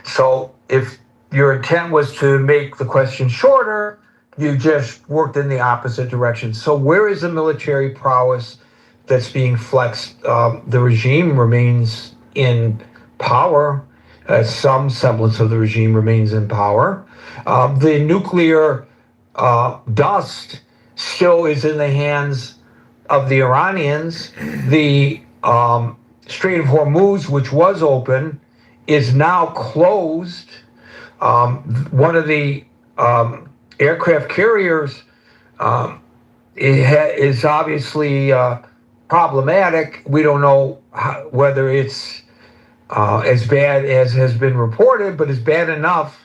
So if your intent was to make the question shorter, you just worked in the opposite direction. So where is the military prowess that's being flexed? The regime remains in power. Some semblance of the regime remains in power. The nuclear dust still is in the hands of the Iranians. The Strait of Hormuz, which was open, is now closed. One of the aircraft carriers is obviously problematic. We don't know whether it's as bad as has been reported, but it's bad enough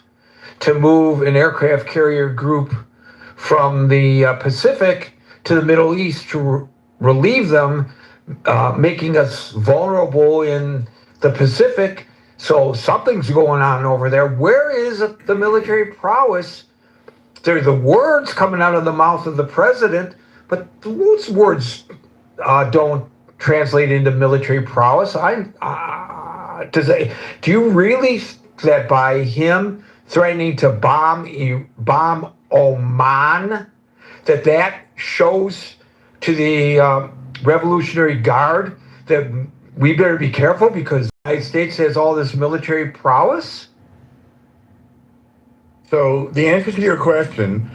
to move an aircraft carrier group from the Pacific to the Middle East to relieve them, making us vulnerable in the Pacific. So something's going on over there. Where is the military prowess? There are the words coming out of the mouth of the president, but those words don't translate into military prowess. Do you really think that by him threatening to bomb Oman, that shows to the Revolutionary Guard that we better be careful because the United States has all this military prowess? So the answer to your question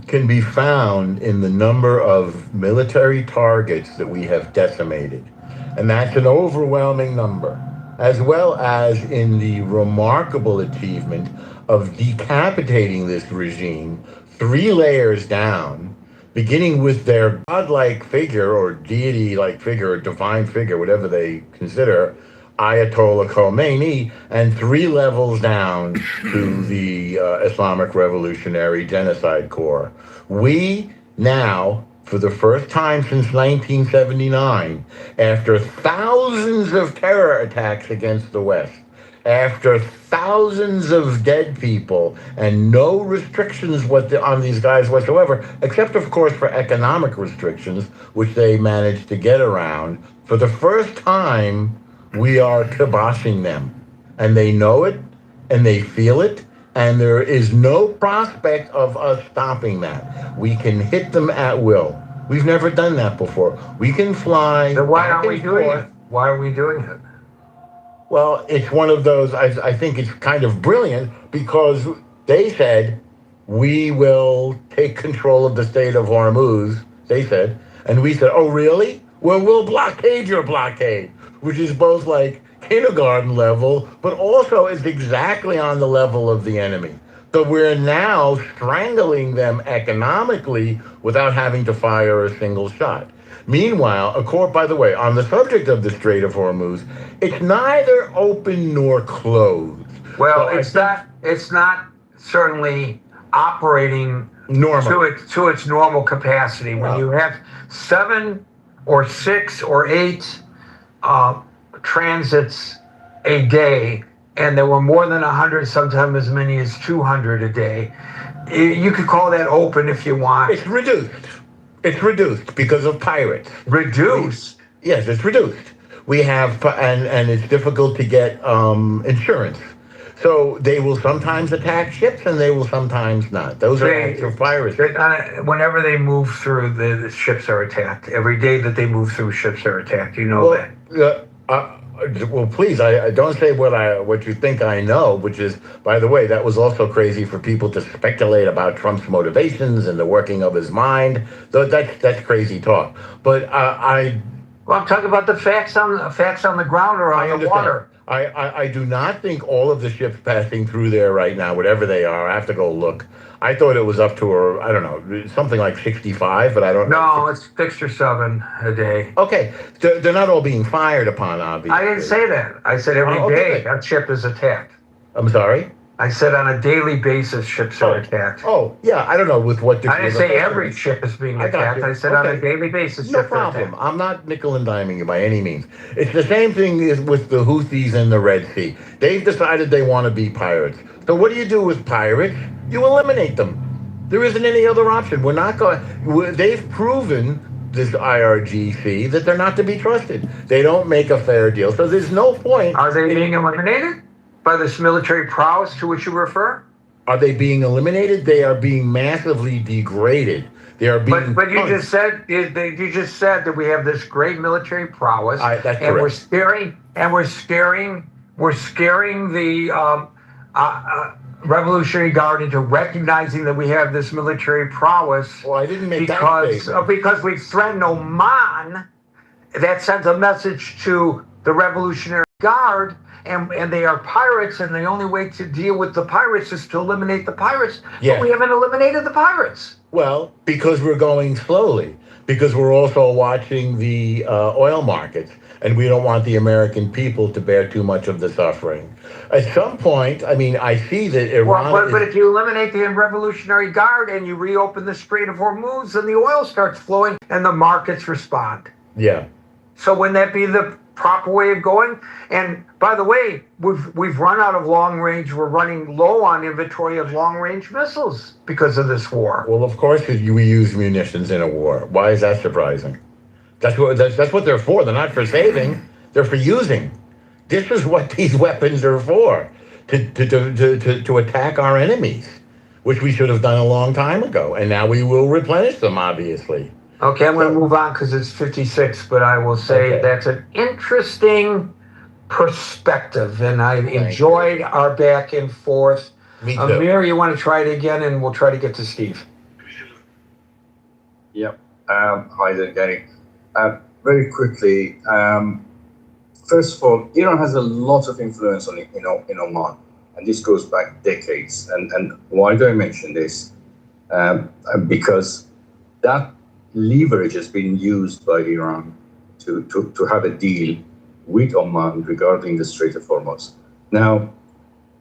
can be found in the number of military targets that we have decimated. And that's an overwhelming number, as well as in the remarkable achievement of decapitating this regime 3 layers down, beginning with their godlike figure or deity-like figure or divine figure, whatever they consider, Ayatollah Khomeini, and 3 levels down to the Islamic Revolutionary Genocide Corps. We now, for the first time since 1979, after thousands of terror attacks against the West, after thousands of dead people and no restrictions on these guys whatsoever, except of course for economic restrictions, which they managed to get around, for the first time, we are kiboshing them. And they know it, and they feel it, and there is no prospect of us stopping that. We can hit them at will. We've never done that before. We can fly. Then why aren't we doing it? Why are we doing it? Well, it's one of those, I think it's kind of brilliant because they said, we will take control of the Strait of Hormuz, they said. And we said, oh, really? Well, we'll blockade your blockade, which is both like kindergarten level, but also is exactly on the level of the enemy. So we're now strangling them economically without having to fire a single shot. Meanwhile, by the way, on the subject of the Strait of Hormuz, it's neither open nor closed. Well, so it's not certainly operating to its normal capacity. When you have 7 or 6 or 8 transits a day, and there were more than 100, sometimes as many as 200 a day, you could call that open if you want. It's reduced. It's reduced because of pirates. Reduced? Yes, it's reduced. We have, and it's difficult to get insurance. So they will sometimes attack ships and they will sometimes not. Those are acts of piracy. Whenever they move through, the ships are attacked. Every day that they move through, ships are attacked. You know that. Well, please, I don't say what you think I know, which is, by the way, that was also crazy for people to speculate about Trump's motivations and the working of his mind. That's crazy talk. But I'm talking about the facts on the ground or on the water. I do not think all of the ships passing through there right now, whatever they are, I have to go look. I thought it was up to, I don't know, something like 65, but I don't know. No, it's 6 or 7 a day. Okay. They're not all being fired upon, obviously. I didn't say that. I said every day that ship is attacked. I'm sorry? I said on a daily basis ships are attacked. Oh, yeah, I don't know with what degree. I didn't say every ship is being attacked. I said on a daily basis ships are attacked. I'm not nickel and diming you by any means. It's the same thing as with the Houthis in the Red Sea. They've decided they want to be pirates. So what do you do with pirates? You eliminate them. There isn't any other option. We're not going. They've proven, this IRGC, that they're not to be trusted. They don't make a fair deal. So there's no point. Are they being eliminated by this military prowess to which you refer? Are they being eliminated? They are being massively degraded. They are being. But you just said that we have this great military prowess, That's and correct. we're scaring the Revolutionary Guard into recognizing that we have this military prowess. Well, I didn't make because we threatened Oman. That sends a message to the Revolutionary Guard, and they are pirates, and the only way to deal with the pirates is to eliminate the pirates. Yes. But we haven't eliminated the pirates. Well, because we're going slowly, because we're also watching the oil markets, and we don't want the American people to bear too much of the suffering. At some point, I mean, I see that Iran. But if you eliminate the Revolutionary Guard and you reopen the Strait of Hormuz, then the oil starts flowing and the markets respond. Yeah. So wouldn't that be the proper way of going? And by the way, we've run out of long range. We're running low on inventory of long range missiles because of this war. Well, of course, we use munitions in a war. Why is that surprising? That's what they're for. They're not for saving. They're for using. This is what these weapons are for, to attack our enemies, which we should have done a long time ago. And now we will replenish them, obviously. Okay, I'm going to move on because it's 56, but I will say that's an interesting perspective, and I enjoyed our back and forth. Me too. Amir, you want to try it again, and we'll try to get to Steve. Yep. Hi there, Gary. Very quickly, first of all, Iran has a lot of influence on in Oman, and this goes back decades. And why do I mention this? Because that leverage has been used by Iran to have a deal with Oman regarding the Strait of Hormuz. Now,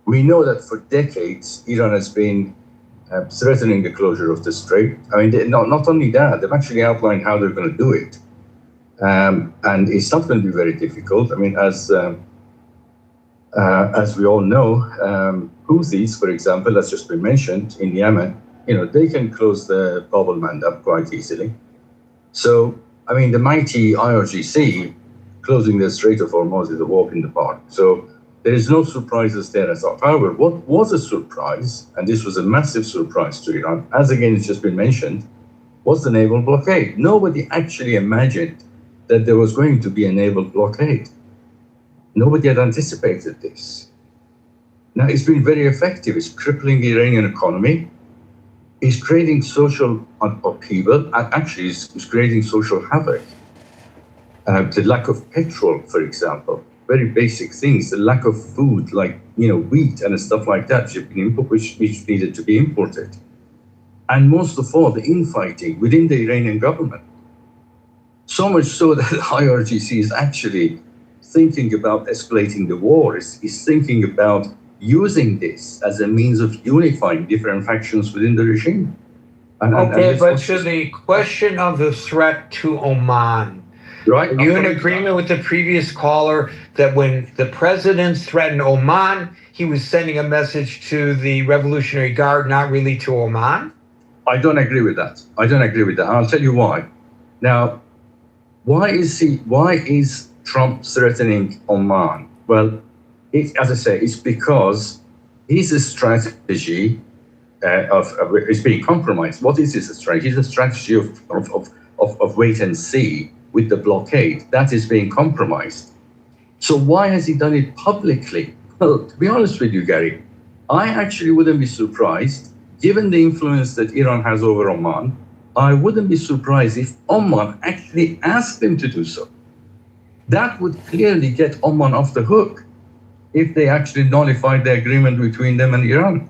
we know that for decades, Iran has been threatening the closure of the strait. I mean, not only that, they've actually outlined how they're going to do it. And it's not going to be very difficult. I mean, as we all know, Houthis, for example, that's just been mentioned in Yemen, they can close the Bab al-Mandab quite easily. So, I mean, the mighty IRGC closing the Strait of Hormuz is a walk in the park. So there is no surprises there at all. However, what was a surprise, and this was a massive surprise to Iran, as again it's just been mentioned, was the naval blockade. Nobody actually imagined that there was going to be a naval blockade. Nobody had anticipated this. Now, it's been very effective. It's crippling the Iranian economy. It's creating social upheaval, and actually it's creating social havoc. The lack of petrol, for example, very basic things, the lack of food like wheat and stuff like that, which needed to be imported. And most of all, the infighting within the Iranian government. So much so that the IRGC is actually thinking about escalating the war, is thinking about using this as a means of unifying different factions within the regime. But to the question of the threat to Oman, right? Are you in agreement with the previous caller that when the president threatened Oman, he was sending a message to the Revolutionary Guard, not really to Oman? I don't agree with that. I'll tell you why. Now, why is Trump threatening Oman? Well, as I say, it's because his strategy is being compromised. What is his strategy? It's a strategy of wait and see with the blockade. That is being compromised. So why has he done it publicly? Well, to be honest with you, Gary, I actually wouldn't be surprised, given the influence that Iran has over Oman, I wouldn't be surprised if Oman actually asked him to do so. That would clearly get Oman off the hook if they actually nullified the agreement between them and Iran.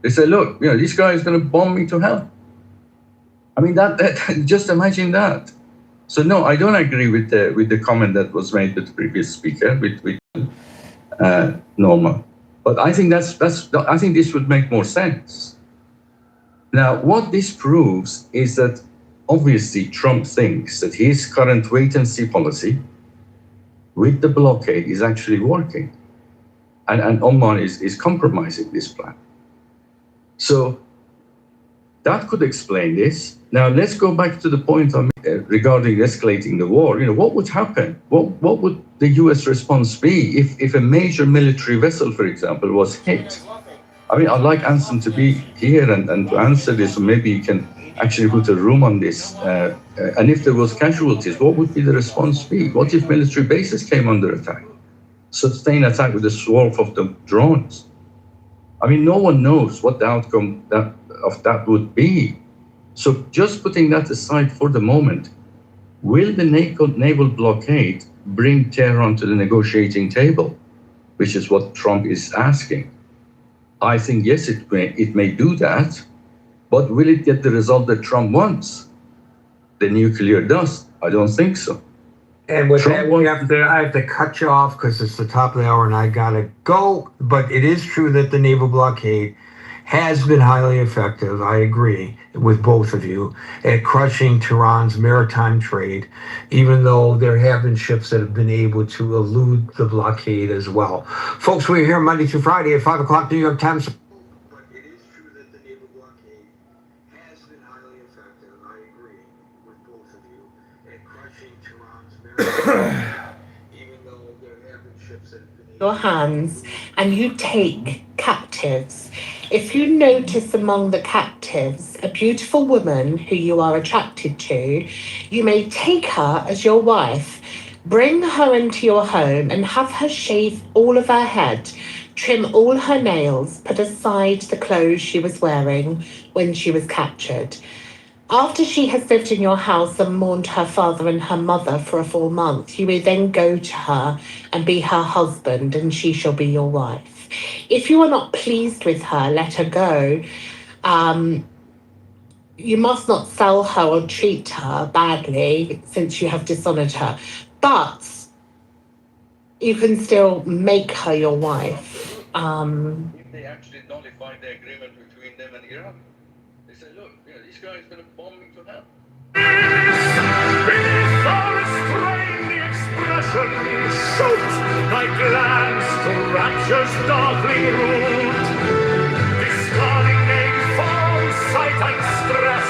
They say, look, this guy is going to bomb me to hell. I mean, that just imagine that. So no, I don't agree with the comment that was made with the previous speaker, with Norma. But I think I think this would make more sense. Now, what this proves is that obviously Trump thinks that his current wait-and-see policy with the blockade is actually working. And Oman is compromising this plan. So that could explain this. Now, let's go back to the point regarding escalating the war. What would happen? What would the U.S. response be if a major military vessel, for example, was hit? I mean, I'd like Anson to be here and to answer this, or maybe you can actually put a room on this. And if there was casualties, what would be the response be? What if military bases came under attack? Sustained attack with a swarm of the drones. I mean, no one knows what the outcome of that would be. So just putting that aside for the moment, will the naval blockade bring Tehran to the negotiating table, which is what Trump is asking? I think, yes, it may do that, but will it get the result that Trump wants? The nuclear does? I don't think so. And with that, I have to cut you off because it's the top of the hour and I gotta go. But it is true that the naval blockade has been highly effective, I agree with both of you, at crushing Tehran's maritime trade, even though there have been ships that have been able to elude the blockade as well. Folks, we're here Monday through Friday at 5 o'clock New York time. But it is true that the naval blockade has been highly effective, I agree with both of you, at crushing Tehran's maritime even though there have been ships that have been able your hands and you take captives. If you notice among the captives a beautiful woman who you are attracted to, you may take her as your wife, bring her into your home and have her shave all of her head, trim all her nails, put aside the clothes she was wearing when she was captured. After she has lived in your house and mourned her father and her mother for a full month, you may then go to her and be her husband, and she shall be your wife. If you are not pleased with her, let her go. You must not sell her or treat her badly, since you have dishonored her. But you can still make her your wife. If they actually nullify the agreement between them and Iran, they say, look, these guys are bombing to hell. Shoot thy glance to rapture's darkling root, discarding any false sight and stress,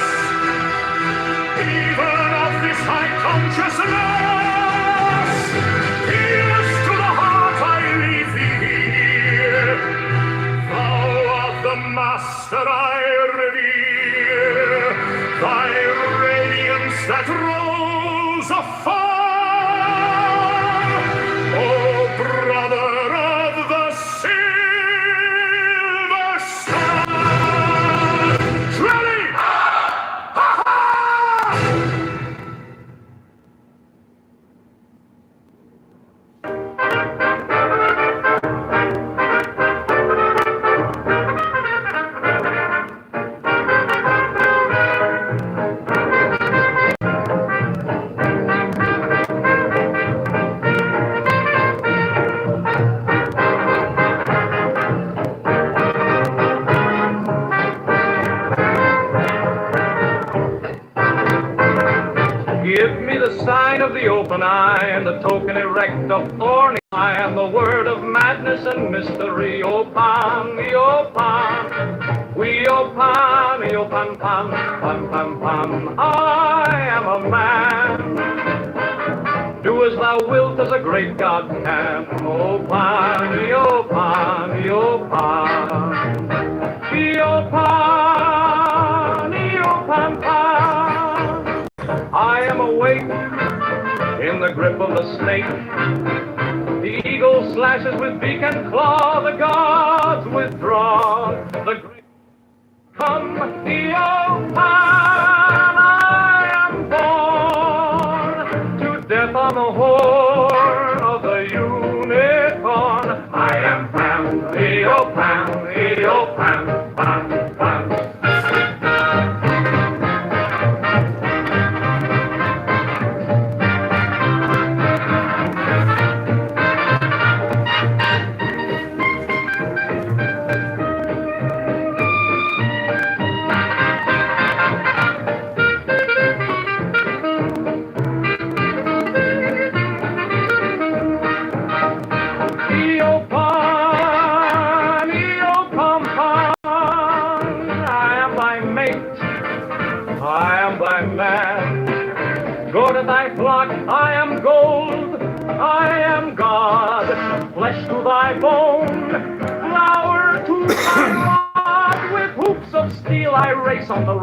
even of this high consciousness. Pierce to the heart I leave thee here, thou art the master I revere, thy radiance that rose afar. Give me the sign of the open eye and the token erect of thorny eye and the word of madness and mystery. O pan, we o pan, pan, I am a man. Do as thou wilt, as a great God can. O pan, pan, pan. I am awake in the grip of the snake. The eagle slashes with beak and claw. The gods withdraw. The great come, Pan. I am born to death on the horn of the unicorn. I am Pan, Pan, Pan, Pan. Go to thy flock, I am gold, I am God, flesh to thy bone, flower to thy till I race on the